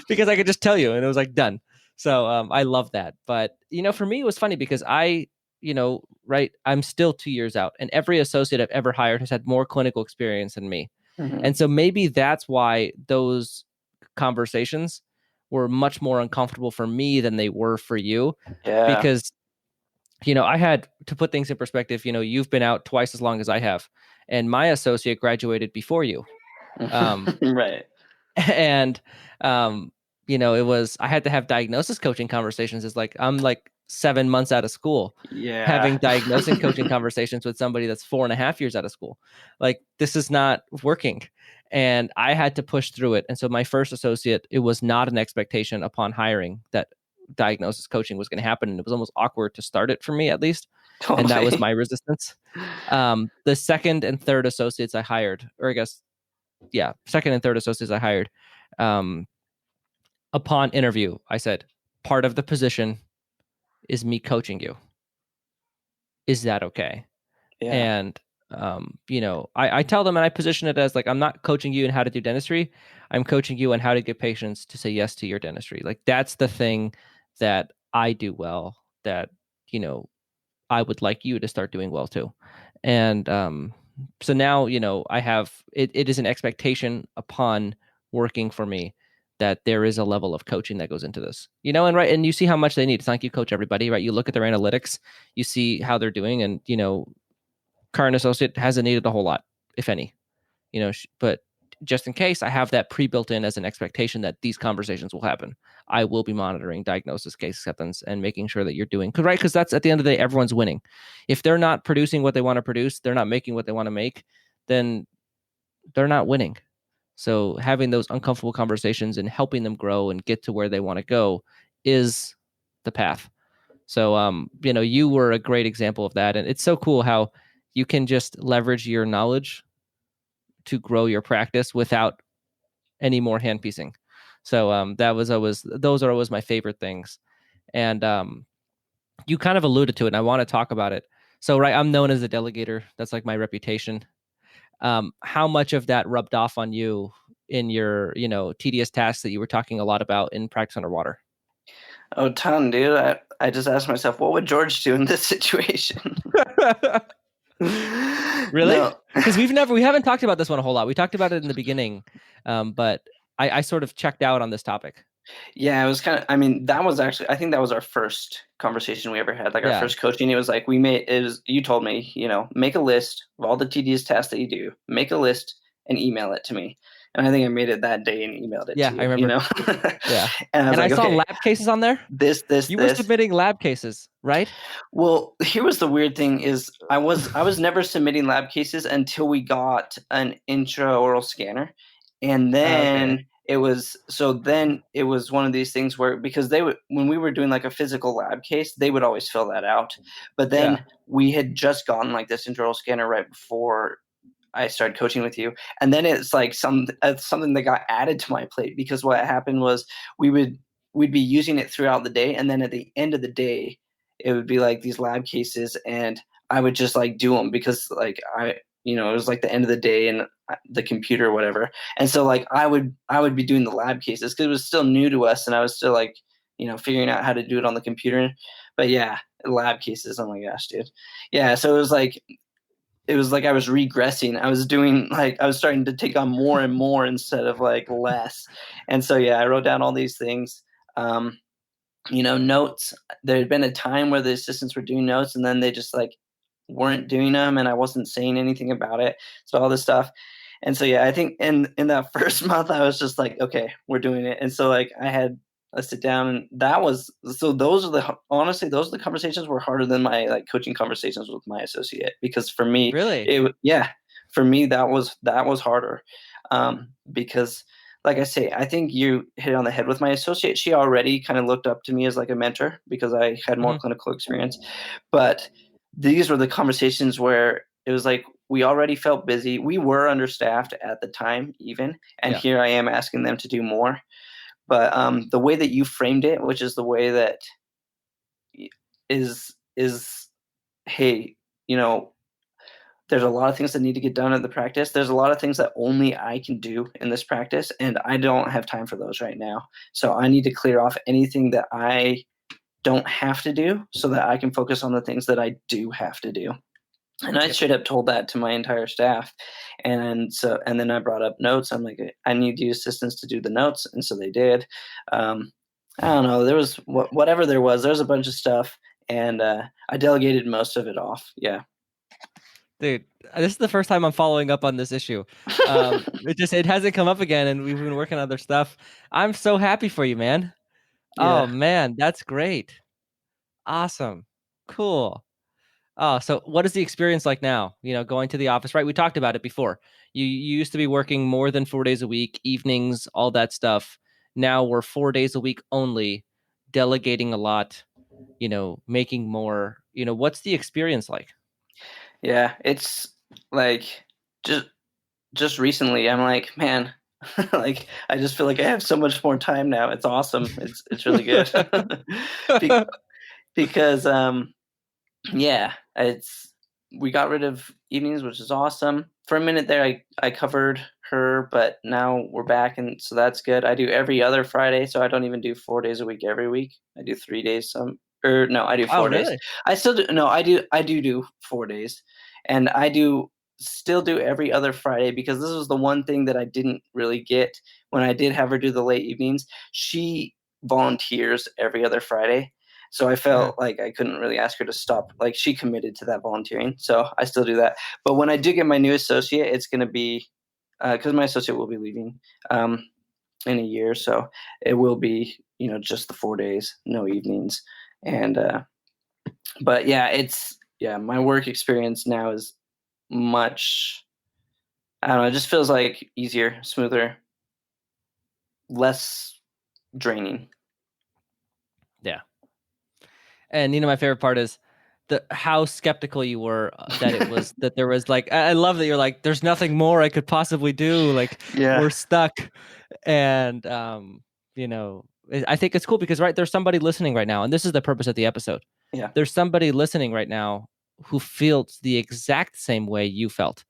because I could just tell you, and it was like, done. So I love that. But, for me, it was funny because right, I'm still 2 years out, and every associate I've ever hired has had more clinical experience than me. Mm-hmm. And so maybe that's why those conversations were much more uncomfortable for me than they were for you. Yeah. Because, I had to put things in perspective. You've been out twice as long as I have, and my associate graduated before you. Right. And, it was, I had to have diagnosis coaching conversations. It's like, I'm like, 7 months out of school, Yeah. having diagnosing coaching conversations with somebody that's 4.5 years out of school. Like, this is not working. And I had to push through it. And so my first associate, it was not an expectation upon hiring that diagnosis coaching was going to happen. And it was almost awkward to start it for me, at least. Totally. And that was my resistance. The second and third associates I hired, or I guess, yeah, second and third associates I hired, upon interview, I said, part of the position is me coaching you. Is that okay? Yeah. And, I tell them, and I position it as like, I'm not coaching you in how to do dentistry. I'm coaching you on how to get patients to say yes to your dentistry. Like, that's the thing that I do well, that, I would like you to start doing well too. And so now, I have, it is an expectation upon working for me that there is a level of coaching that goes into this, and you see how much they need. It's not like you coach everybody, right? You look at their analytics, you see how they're doing, and, current associate hasn't needed a whole lot, if any, but just in case, I have that pre-built in as an expectation that these conversations will happen. I will be monitoring diagnosis, case acceptance, and making sure that you're doing, because that's, at the end of the day, everyone's winning. If they're not producing what they want to produce, they're not making what they want to make, then they're not winning. So having those uncomfortable conversations and helping them grow and get to where they want to go is the path. So, you were a great example of that. And it's so cool how you can just leverage your knowledge to grow your practice without any more hand piecing. So those are always my favorite things. And you kind of alluded to it, and I want to talk about it. So, right, I'm known as a delegator. That's like my reputation. How much of that rubbed off on you in your, tedious tasks that you were talking a lot about in practice underwater? Oh, ton, dude. I just asked myself, what would George do in this situation? Really? Because we haven't talked about this one a whole lot. We talked about it in the beginning, but I sort of checked out on this topic. Yeah, it was kind of, I think that was our first conversation we ever had, like our Yeah. first coaching. It was like, you told me, make a list of all the tedious tasks that you do, make a list and email it to me. And I think I made it that day and emailed it to you. Yeah, I remember. Yeah. And I saw lab cases on there. You were submitting lab cases, right? Well, here was the weird thing is I was never submitting lab cases until we got an intraoral scanner. And then it was one of these things where, because when we were doing like a physical lab case, they would always fill that out. But then we had just gotten like this intraoral scanner right before I started coaching with you. And then it's like something that got added to my plate, because what happened was we'd be using it throughout the day. And then at the end of the day, it would be like these lab cases, and I would just like do them because like it was like the end of the day and the computer or whatever. And so like I would be doing the lab cases because it was still new to us, and I was still like, figuring out how to do it on the computer. But yeah, lab cases. Oh my gosh, dude. Yeah. So it was like I was regressing. I was starting to take on more and more instead of like less. And so, yeah, I wrote down all these things. Notes. There had been a time where the assistants were doing notes, and then they just like weren't doing them, and I wasn't saying anything about it. So all this stuff. And so, yeah, I think in that first month, I was just like, okay, we're doing it. And so like I had a sit down, and those are the conversations were harder than my like coaching conversations with my associate, because for me, really, for me that was harder, because like I say, I think you hit it on the head with my associate. She already kind of looked up to me as like a mentor because I had more clinical experience, but these were the conversations where it was like we already felt busy. We were understaffed at the time even, and here I am asking them to do more. But the way that you framed it, which is the way that is, hey, there's a lot of things that need to get done in the practice. There's a lot of things that only I can do in this practice, and I don't have time for those right now. So I need to clear off anything that I don't have to do so that I can focus on the things that I do have to do. And I straight up told that to my entire staff. And then I brought up notes. I'm like, I need you assistants to do the notes. And so they did. I don't know. There was whatever there was a bunch of stuff, and I delegated most of it off. Yeah. Dude, this is the first time I'm following up on this issue. It hasn't come up again, and we've been working on other stuff. I'm so happy for you, man. Yeah. Oh man, that's great. Awesome. Cool. Oh, so what is the experience like now? Going to the office, right? We talked about it before. You used to be working more than 4 days a week, evenings, all that stuff. Now we're 4 days a week only, delegating a lot, making more. What's the experience like? Yeah, it's like just recently I'm like, man, like I just feel like I have so much more time now. It's awesome. It's really good. Be- because yeah, it's we got rid of evenings, which is awesome. For a minute there, I covered her, but now we're back, and so that's good. I do every other Friday, so I don't even do 4 days a week every week. I do 3 days or no, I do Oh, 4 days. really? I still do no, I do 4 days, and I do still do every other Friday because this was the one thing that I didn't really get when I did have her do the late evenings. She volunteers every other Friday. So I felt like I couldn't really ask her to stop. Like she committed to that volunteering. So I still do that. But when I do get my new associate, it's going to be because my associate will be leaving in a year. So it will be, just the 4 days, no evenings. And, but yeah, my work experience now is much, I don't know, it just feels like easier, smoother, less draining. Yeah. And my favorite part is how skeptical you were that it was that there was like I love that you're like there's nothing more I could possibly do, like Yeah. we're stuck. And I think it's cool because right there's somebody listening right now, and this is the purpose of the episode. Yeah. There's somebody listening right now who feels the exact same way you felt.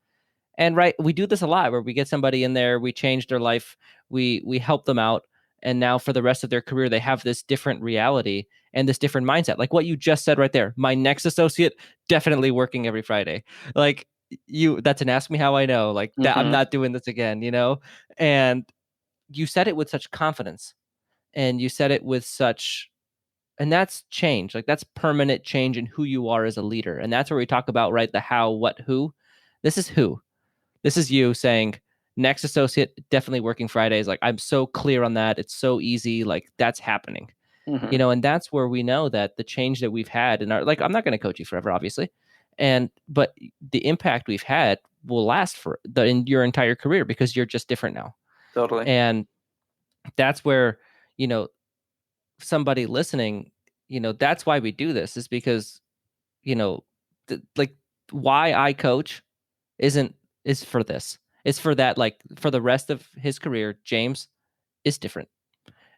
And right, we do this a lot where we get somebody in there, we change their life, we help them out, and now for the rest of their career they have this different reality and this different mindset. Like what you just said right there. My next associate definitely working every Friday. Like that's an ask me how I know. Like that I'm not doing this again, And you said it with such confidence, and you said it with such, and that's change. Like that's permanent change in who you are as a leader. And that's where we talk about, right, the how, what, who. This is who. This is you saying next associate definitely working Fridays. Like I'm so clear on that. It's so easy. Like that's happening. And that's where we know that the change that we've had in our, like, I'm not going to coach you forever, obviously. But the impact we've had will last for in your entire career because you're just different now. Totally. And that's where, somebody listening, that's why we do this, is because, like why I coach is for this. It's for that, like for the rest of his career, James is different.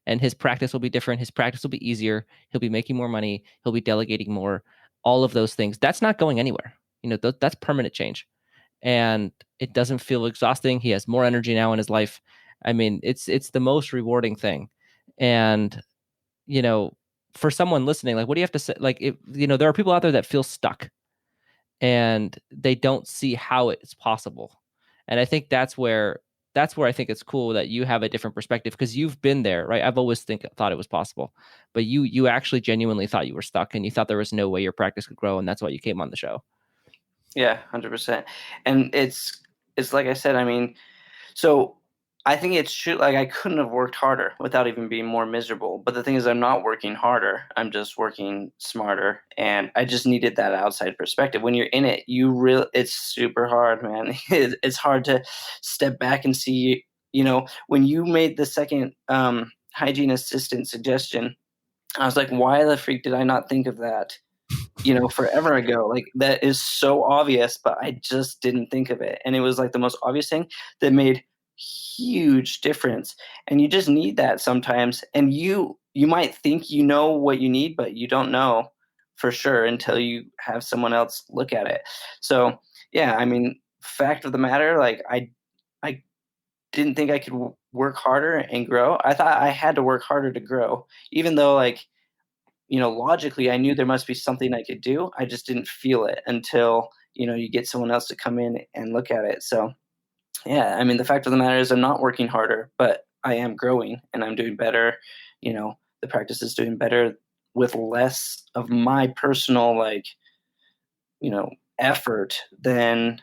And his practice will be different. His practice will be easier. He'll be making more money. He'll be delegating more. All of those things. That's not going anywhere. That's permanent change. And it doesn't feel exhausting. He has more energy now in his life. I mean, it's the most rewarding thing. And, for someone listening, like, what do you have to say? Like, if, there are people out there that feel stuck and they don't see how it's possible. And I think that's where I think it's cool that you have a different perspective because you've been there, right? I've always thought it was possible, but you actually genuinely thought you were stuck and you thought there was no way your practice could grow, and that's why you came on the show. Yeah, 100%. And it's like I said, I mean, so I think it's true. Like I couldn't have worked harder without even being more miserable. But the thing is, I'm not working harder. I'm just working smarter. And I just needed that outside perspective. When you're in it, it's super hard, man. It's hard to step back and see, when you made the second hygiene assistant suggestion, I was like, why the freak did I not think of that? Forever ago. Like that is so obvious, but I just didn't think of it. And it was like the most obvious thing that made huge difference. And you just need that sometimes. And you might think you know what you need, but you don't know for sure until you have someone else look at it. So yeah, I mean, fact of the matter, like I didn't think I could work harder and grow. I thought I had to work harder to grow, even though like, logically, I knew there must be something I could do. I just didn't feel it until, you get someone else to come in and look at it. So, yeah, I mean, the fact of the matter is I'm not working harder, but I am growing and I'm doing better. The practice is doing better with less of my personal, like, effort than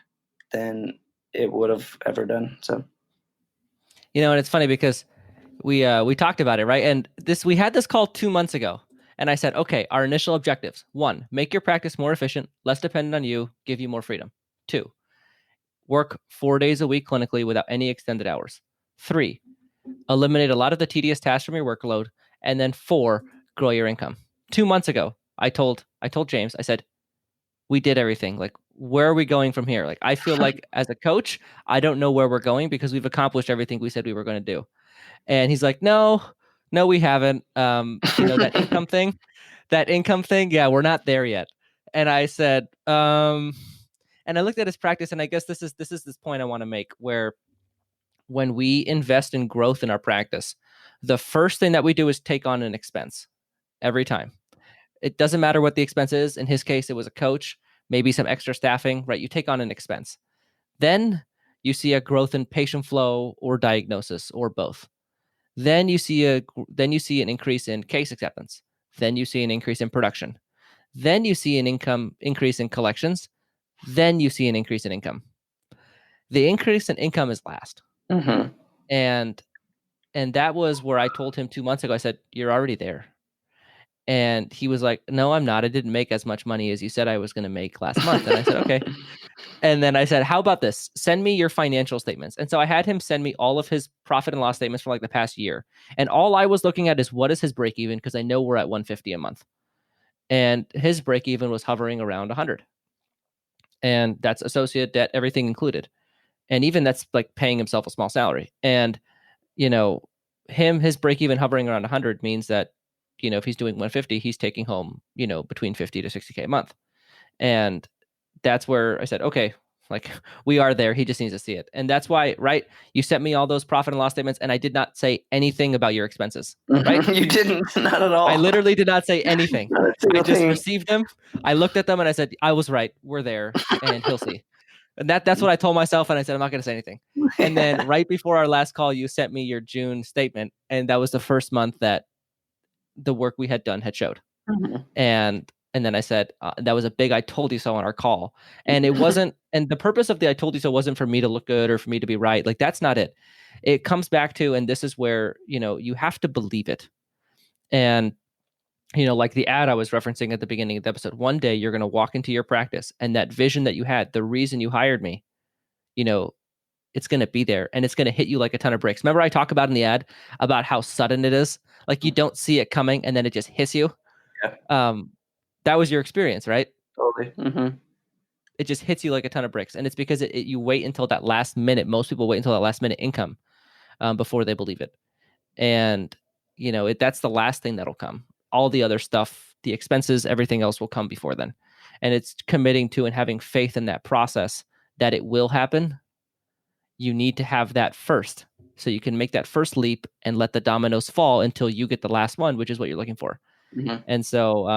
it would have ever done. So, and it's funny because we talked about it, right? And we had this call 2 months ago. And I said, okay, our initial objectives: 1, make your practice more efficient, less dependent on you, give you more freedom. 2, work 4 days a week clinically without any extended hours. 3, eliminate a lot of the tedious tasks from your workload. And then 4, grow your income. 2 months ago, I told James, I said, we did everything. Like, where are we going from here? Like, I feel like as a coach, I don't know where we're going because we've accomplished everything we said we were going to do. And he's like, no, we haven't. That income thing. Yeah, we're not there yet. And I said, and I looked at his practice, and I guess this is this point I want to make, where when we invest in growth in our practice, the first thing that we do is take on an expense every time. It doesn't matter what the expense is. In his case, it was a coach, maybe some extra staffing, right? You take on an expense. Then you see a growth in patient flow or diagnosis or both. Then you see an increase in case acceptance. Then you see an increase in production. Then you see an increase in collections. Then you see an increase in income. The increase in income is last. Mm-hmm. And that was where I told him 2 months ago. I said, you're already there. And he was like, no, I'm not. I didn't make as much money as you said I was going to make last month. And I said, okay. And then I said, how about this? Send me your financial statements. And so I had him send me all of his profit and loss statements for like the past year. And all I was looking at is, what is his break even? Because I know we're at 150 a month. And his break even was hovering around 100. And that's associate debt, everything included. And even that's like paying himself a small salary. And, his break even hovering around 100 means that, if he's doing 150, he's taking home, between 50 to 60K a month. And that's where I said, okay, like, we are there. He just needs to see it. And that's why, right? You sent me all those profit and loss statements, and I did not say anything about your expenses, right? You didn't, not at all. I literally did not say anything. I just received them. I looked at them and I said, I was right. We're there, and he'll see. And that's what I told myself. And I said, I'm not going to say anything. And then right before our last call, you sent me your June statement. And that was the first month that the work we had done had showed. Mm-hmm. And then I said, that was a big I told you so on our call. And it wasn't, and the purpose of the I told you so wasn't for me to look good or for me to be right. Like, that's not it. It comes back to, and this is where, you have to believe it. And, like the ad I was referencing at the beginning of the episode, one day you're going to walk into your practice, and that vision that you had, the reason you hired me, it's going to be there, and it's going to hit you like a ton of bricks. Remember I talk about in the ad about how sudden it is? Like, you don't see it coming, and then it just hits you. Yeah. That was your experience, right? Totally. Mm-hmm. It just hits you like a ton of bricks. And it's because you wait until that last minute. Most people wait until that last minute income before they believe it. And, that's the last thing that'll come. All the other stuff, the expenses, everything else will come before then. And it's committing to and having faith in that process that it will happen. You need to have that first, so you can make that first leap and let the dominoes fall until you get the last one, which is what you're looking for. Mm-hmm. And so,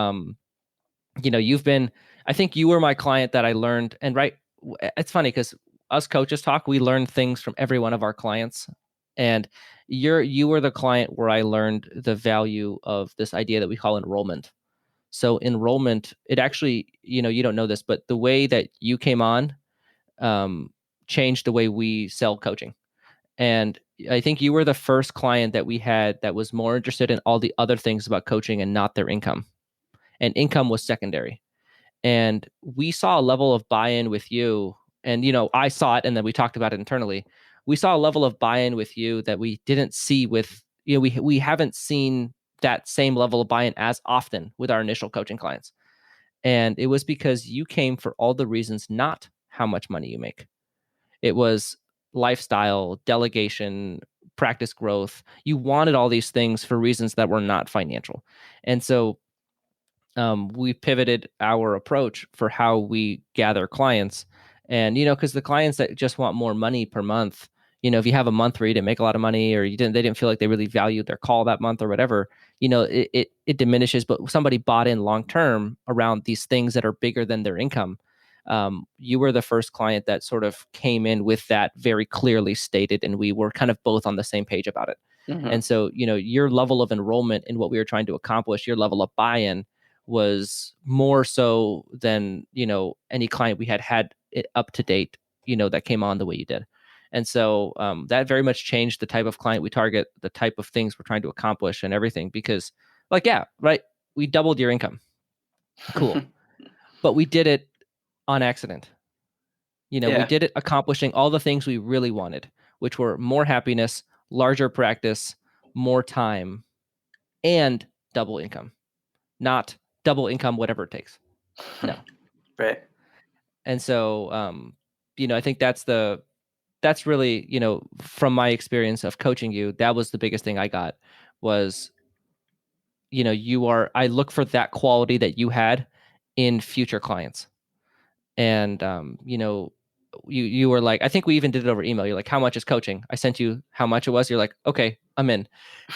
I think you were my client that I learned. And right, it's funny because us coaches talk, we learn things from every one of our clients. And you were the client where I learned the value of this idea that we call enrollment. So enrollment, it actually, you don't know this, but the way that you came on changed the way we sell coaching. And I think you were the first client that we had that was more interested in all the other things about coaching and not their income. And income was secondary. And we saw a level of buy-in with you. And, I saw it, and then we talked about it internally. We saw a level of buy-in with you that we didn't see with, we haven't seen that same level of buy-in as often with our initial coaching clients. And it was because you came for all the reasons, not how much money you make. It was lifestyle, delegation, practice growth. You wanted all these things for reasons that were not financial. And so we pivoted our approach for how we gather clients. And, because the clients that just want more money per month, if you have a month where you didn't make a lot of money, or they didn't feel like they really valued their call that month or whatever, it diminishes. But somebody bought in long-term around these things that are bigger than their income. You were the first client that sort of came in with that very clearly stated, and we were kind of both on the same page about it. Mm-hmm. And so, your level of enrollment in what we were trying to accomplish, your level of buy-in was more so than, any client we had it up to date, that came on the way you did. And so that very much changed the type of client we target, the type of things we're trying to accomplish and everything, because right, we doubled your income. Cool. But we did it on accident. We did it accomplishing all the things we really wanted, which were more happiness, larger practice, more time, and double income. Not double income, whatever it takes. No. Right. And so, I think that's really, from my experience of coaching you, that was the biggest thing I got was, I look for that quality that you had in future clients. And, you were like, I think we even did it over email. You're like, how much is coaching? I sent you how much it was. You're like, okay, I'm in.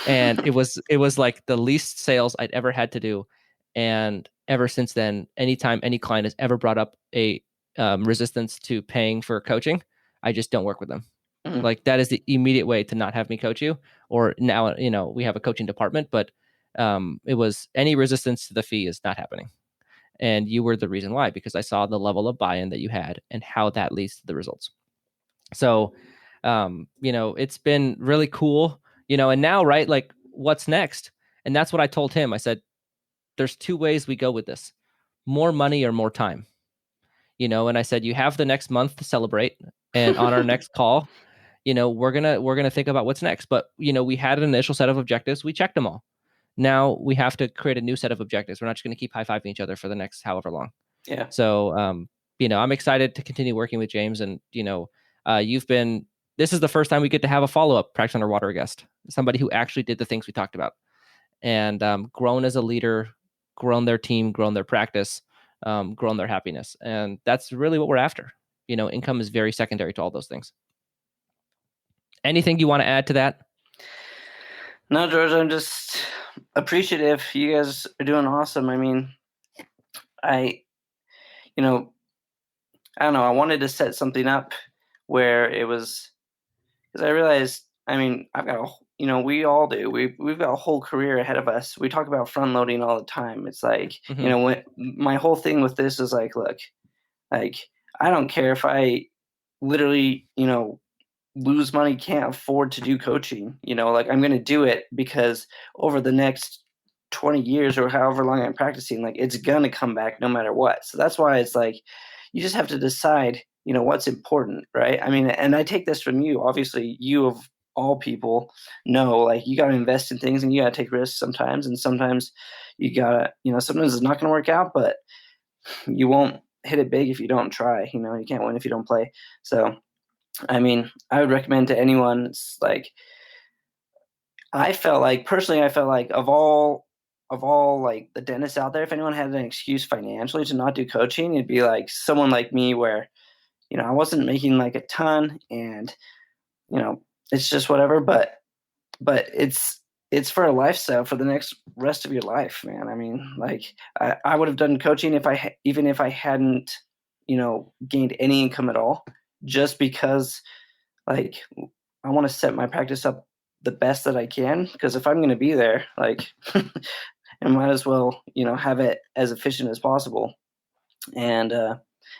And it was like the least sales I'd ever had to do. And ever since then, anytime any client has ever brought up a resistance to paying for coaching, I just don't work with them. Mhm. Like that is the immediate way to not have me coach you. Or now, we have a coaching department, but it was any resistance to the fee is not happening. And you were the reason why, because I saw the level of buy-in that you had and how that leads to the results. So, it's been really cool, and now, right, like what's next? And that's what I told him. I said, there's two ways we go with this: more money or more time, and I said, you have the next month to celebrate. And on our next call, we're going to think about what's next. But, we had an initial set of objectives. We checked them all. Now we have to create a new set of objectives. We're not just going to keep high-fiving each other for the next however long. Yeah. So, I'm excited to continue working with James. And, this is the first time we get to have a follow-up practice underwater guest, somebody who actually did the things we talked about and grown as a leader, grown their team, grown their practice, grown their happiness. And that's really what we're after. Income is very secondary to all those things. Anything you want to add to that? No, George, I'm just appreciative. You guys are doing awesome. I mean, I don't know. I wanted to set something up where it was, because I realized, I mean, I've got we all do. We've got a whole career ahead of us. We talk about front loading all the time. It's like, Mhm. when my whole thing with this is like, look, like I don't care if I literally, lose money, can't afford to do coaching, like I'm going to do it because over the next 20 years or however long I'm practicing, like it's going to come back no matter what. So that's why it's like, you just have to decide, what's important, right? I mean, and I take this from you, obviously you of all people know, like you got to invest in things and you got to take risks sometimes. And sometimes you got to, sometimes it's not going to work out, but you won't hit it big if you don't try, you can't win if you don't play. So I mean, I would recommend to anyone. It's like I felt like of all like the dentists out there, if anyone had an excuse financially to not do coaching, it'd be like someone like me where, I wasn't making like a ton and, it's just whatever, but it's for a lifestyle for the next rest of your life, man. I mean, like I would have done coaching even if I hadn't, gained any income at all, just because like I want to set my practice up the best that I can, because if I'm going to be there, like I might as well, have it as efficient as possible. And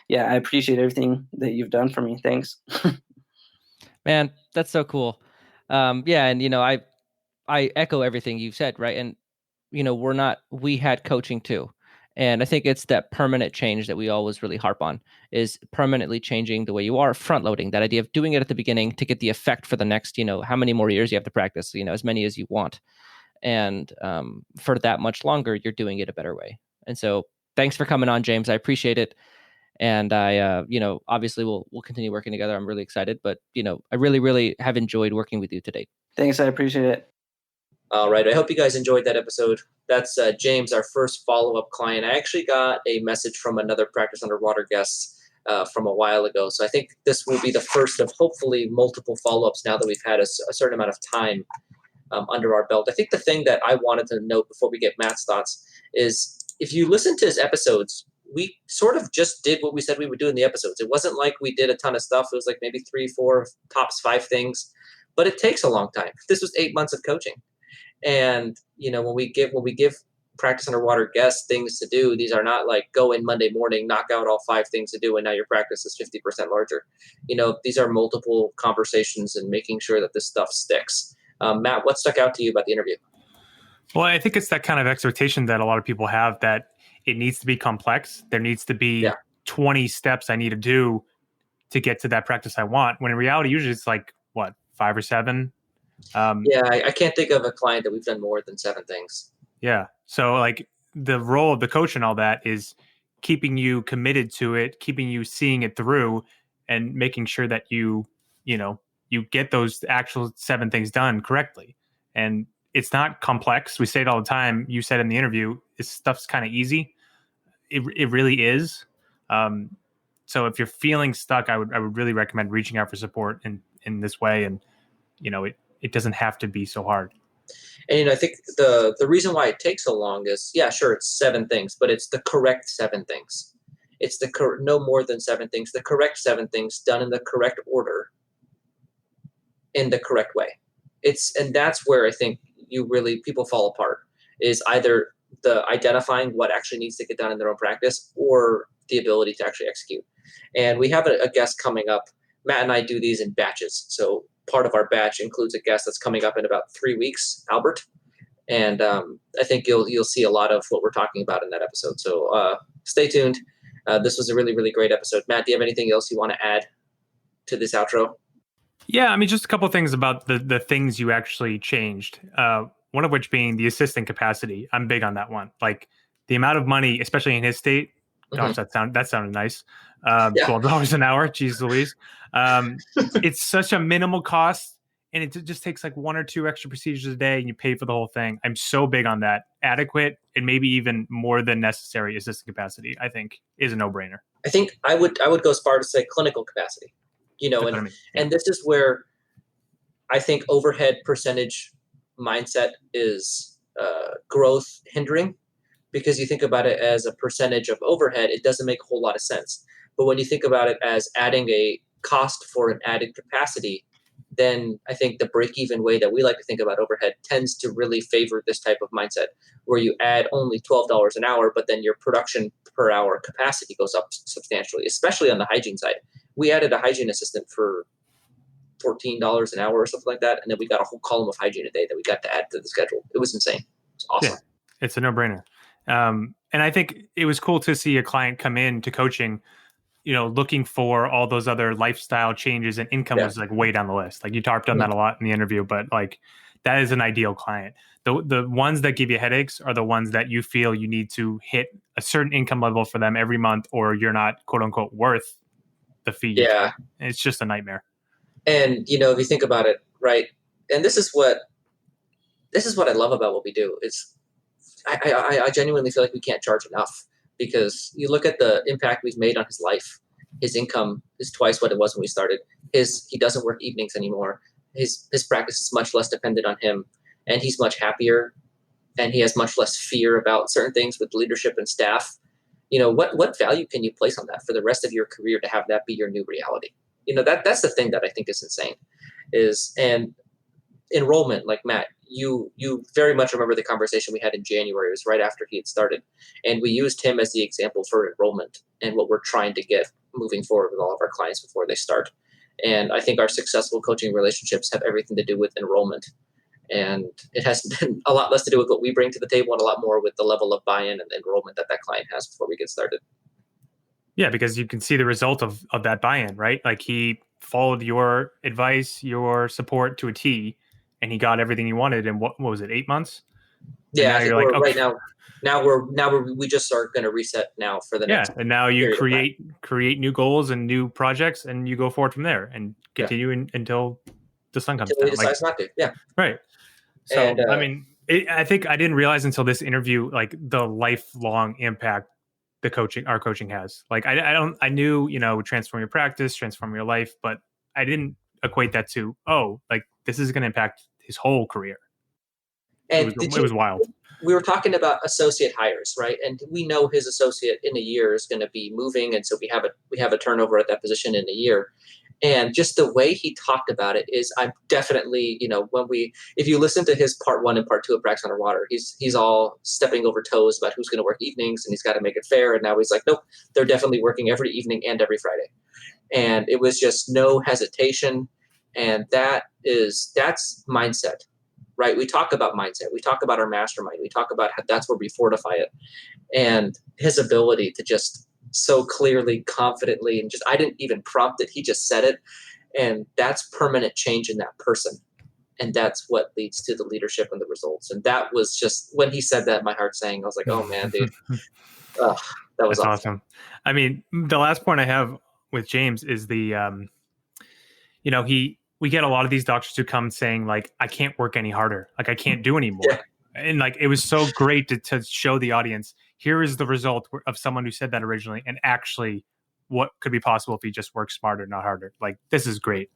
yeah, I appreciate everything that you've done for me. Thanks. Man, that's so cool. Yeah, and I echo everything you've said, right? And we had coaching too. And I think it's that permanent change that we always really harp on, is permanently changing the way you are, front loading, that idea of doing it at the beginning to get the effect for the next, how many more years you have to practice, as many as you want. And for that much longer, you're doing it a better way. And so thanks for coming on, James. I appreciate it. And I, obviously we'll continue working together. I'm really excited, but I really, really have enjoyed working with you today. Thanks. I appreciate it. All right. I hope you guys enjoyed that episode. That's James, our first follow-up client. I actually got a message from another Practice Underwater guest from a while ago. So I think this will be the first of hopefully multiple follow-ups now that we've had a certain amount of time under our belt. I think the thing that I wanted to note before we get Matt's thoughts is if you listen to his episodes, we sort of just did what we said we would do in the episodes. It wasn't like we did a ton of stuff. It was like maybe 3, 4, tops 5 things. But it takes a long time. This was 8 months of coaching. And, when we give Practice Underwater guests things to do, these are not like go in Monday morning, knock out all 5 things to do, and now your practice is 50% larger. These are multiple conversations and making sure that this stuff sticks. Matt, what stuck out to you about the interview? Well, I think it's that kind of expectation that a lot of people have, that it needs to be complex. There needs to be 20 steps I need to do to get to that practice I want. When in reality, usually it's like, what, 5 or 7? I can't think of a client that we've done more than 7 things. Yeah. So like the role of the coach and all that is keeping you committed to it, keeping you seeing it through, and making sure that you get those actual 7 things done correctly. And it's not complex. We say it all the time. You said in the interview, this stuff's kind of easy. It really is. So if you're feeling stuck, I would really recommend reaching out for support in this way. And it doesn't have to be so hard. And I think the reason why it takes so long is, sure, it's 7 things, but it's the correct 7 things. It's no more than 7 things. The correct 7 things done in the correct order, in the correct way. And that's where I think people fall apart, is either the identifying what actually needs to get done in their own practice, or the ability to actually execute. And we have a guest coming up. Matt and I do these in batches. So part of our batch includes a guest that's coming up in about 3 weeks, Albert. And I think you'll see a lot of what we're talking about in that episode. So stay tuned. This was a really, really great episode. Matt, do you have anything else you want to add to this outro? Yeah, I mean, just a couple of things about the things you actually changed. One of which being the assistant capacity. I'm big on that one. Like the amount of money, especially in his state. Gosh, that sounded nice. $12 an hour. Jeez Louise. It's such a minimal cost, and it just takes like 1 or 2 extra procedures a day, and you pay for the whole thing. I'm so big on that. Adequate and maybe even more than necessary assistant capacity, I think, is a no-brainer. I think I would go as far to say clinical capacity. And this is where I think overhead percentage mindset is growth hindering, because you think about it as a percentage of overhead, it doesn't make a whole lot of sense. But when you think about it as adding a cost for an added capacity, then I think the break-even way that we like to think about overhead tends to really favor this type of mindset, where you add only $12 an hour, but then your production per hour capacity goes up substantially, especially on the hygiene side. We added a hygiene assistant for $14 an hour or something like that, and then we got a whole column of hygiene a day that we got to add to the schedule. It was insane. It's awesome. Yeah, it's a no-brainer. And I think it was cool to see a client come in to coaching, looking for all those other lifestyle changes, and income was like way down the list. Like you talked on that a lot in the interview, but like that is an ideal client. The ones that give you headaches are the ones that you feel you need to hit a certain income level for them every month, or you're not quote unquote worth the fee. Yeah. It's just a nightmare. And if you think about it, right? And this is what I love about what we do. Is I genuinely feel like we can't charge enough, because you look at the impact we've made on his life. His income is twice what it was when we started. He doesn't work evenings anymore. His practice is much less dependent on him, and he's much happier, and he has much less fear about certain things with leadership and staff. What value can you place on that for the rest of your career, to have that be your new reality? That's the thing that I think is insane. And enrollment, like Matt, you very much remember the conversation we had in January. It was right after he had started, and we used him as the example for enrollment and what we're trying to get moving forward with all of our clients before they start. And I think our successful coaching relationships have everything to do with enrollment, and it has been a lot less to do with what we bring to the table and a lot more with the level of buy-in and enrollment that client has before we get started. Yeah, because you can see the result of that buy-in, right? Like he followed your advice, your support to a T, and he got everything he wanted in what was it, 8 months? Yeah, I think we're right now we just are going to reset now for the next. Yeah, and now you create new goals and new projects, and you go forward from there and continue until the sun comes down. He decides not to. Yeah, right. So I mean, I think I didn't realize until this interview like the lifelong impact our coaching has. Like I knew, transform your practice, transform your life, but I didn't equate that to, like this is going to impact his whole career. And it was wild. We were talking about associate hires, right? And we know his associate in a year is going to be moving, and so we have a turnover at that position in a year. And just the way he talked about it is, I'm definitely, if you listen to his part 1 and part 2 of Practice Underwater, he's all stepping over toes about who's going to work evenings, and he's got to make it fair. And now he's like, nope, they're definitely working every evening and every Friday. And it was just no hesitation. And that's mindset. right? We talk about mindset. We talk about our mastermind. We talk about how that's where we fortify it. And his ability to just so clearly, confidently, and just, I didn't even prompt it. He just said it. And that's permanent change in that person. And that's what leads to the leadership and the results. And that was just, when he said that, my heart sang. I was like, oh man, dude. That was That's awesome. I mean, the last point I have with James is the, we get a lot of these doctors who come saying like, I can't work any harder. Like I can't do anymore. Yeah. And like, it was so great to show the audience, here is the result of someone who said that originally. And actually what could be possible if he just works smarter, not harder. Like, this is great.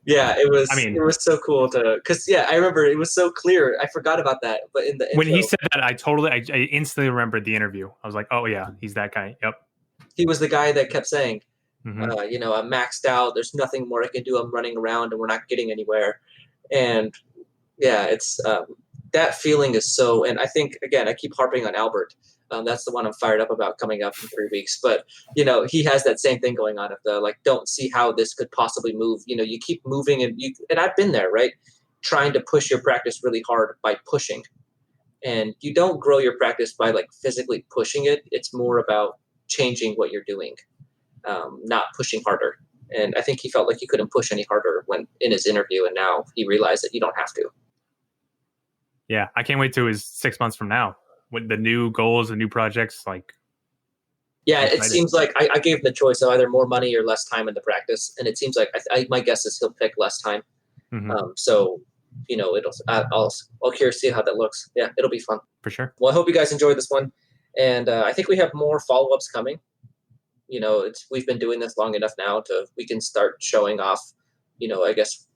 Yeah, it was so cool because I remember it was so clear. I forgot about that. But in the intro, when he said that, I instantly remembered the interview. I was like, oh yeah, he's that guy. Yep. He was the guy that kept saying, Mm-hmm. I'm maxed out. There's nothing more I can do. I'm running around and we're not getting anywhere. And yeah, it's that feeling is so, and I think, again, I keep harping on Albert. That's the one I'm fired up about coming up in 3 weeks. But, he has that same thing going on of the, like, don't see how this could possibly move. You keep moving and I've been there, right? Trying to push your practice really hard by pushing. And you don't grow your practice by like physically pushing it. It's more about changing what you're doing, not pushing harder. And I think he felt like he couldn't push any harder when in his interview. And now he realized that you don't have to. Yeah. I can't wait to his 6 months from now with the new goals, the new projects. Like, yeah, it seems like I gave him the choice of either more money or less time in the practice. And it seems like my guess is he'll pick less time. Mm-hmm. So, I'll curious to see how that looks. Yeah, it'll be fun. For sure. Well, I hope you guys enjoyed this one. And I think we have more follow-ups coming. We've been doing this long enough now we can start showing off, I guess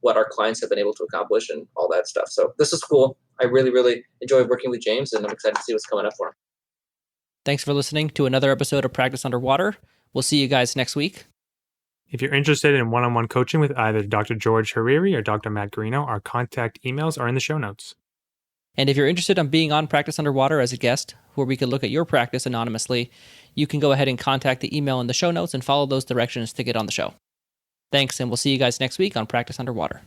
what our clients have been able to accomplish and all that stuff. So this is cool. I really, really enjoy working with James, and I'm excited to see what's coming up for him. Thanks for listening to another episode of Practice Underwater. We'll see you guys next week. If you're interested in one-on-one coaching with either Dr. George Hariri or Dr. Matt Garino, our contact emails are in the show notes. And if you're interested in being on Practice Underwater as a guest, where we could look at your practice anonymously, you can go ahead and contact the email in the show notes and follow those directions to get on the show. Thanks, and we'll see you guys next week on Practice Underwater.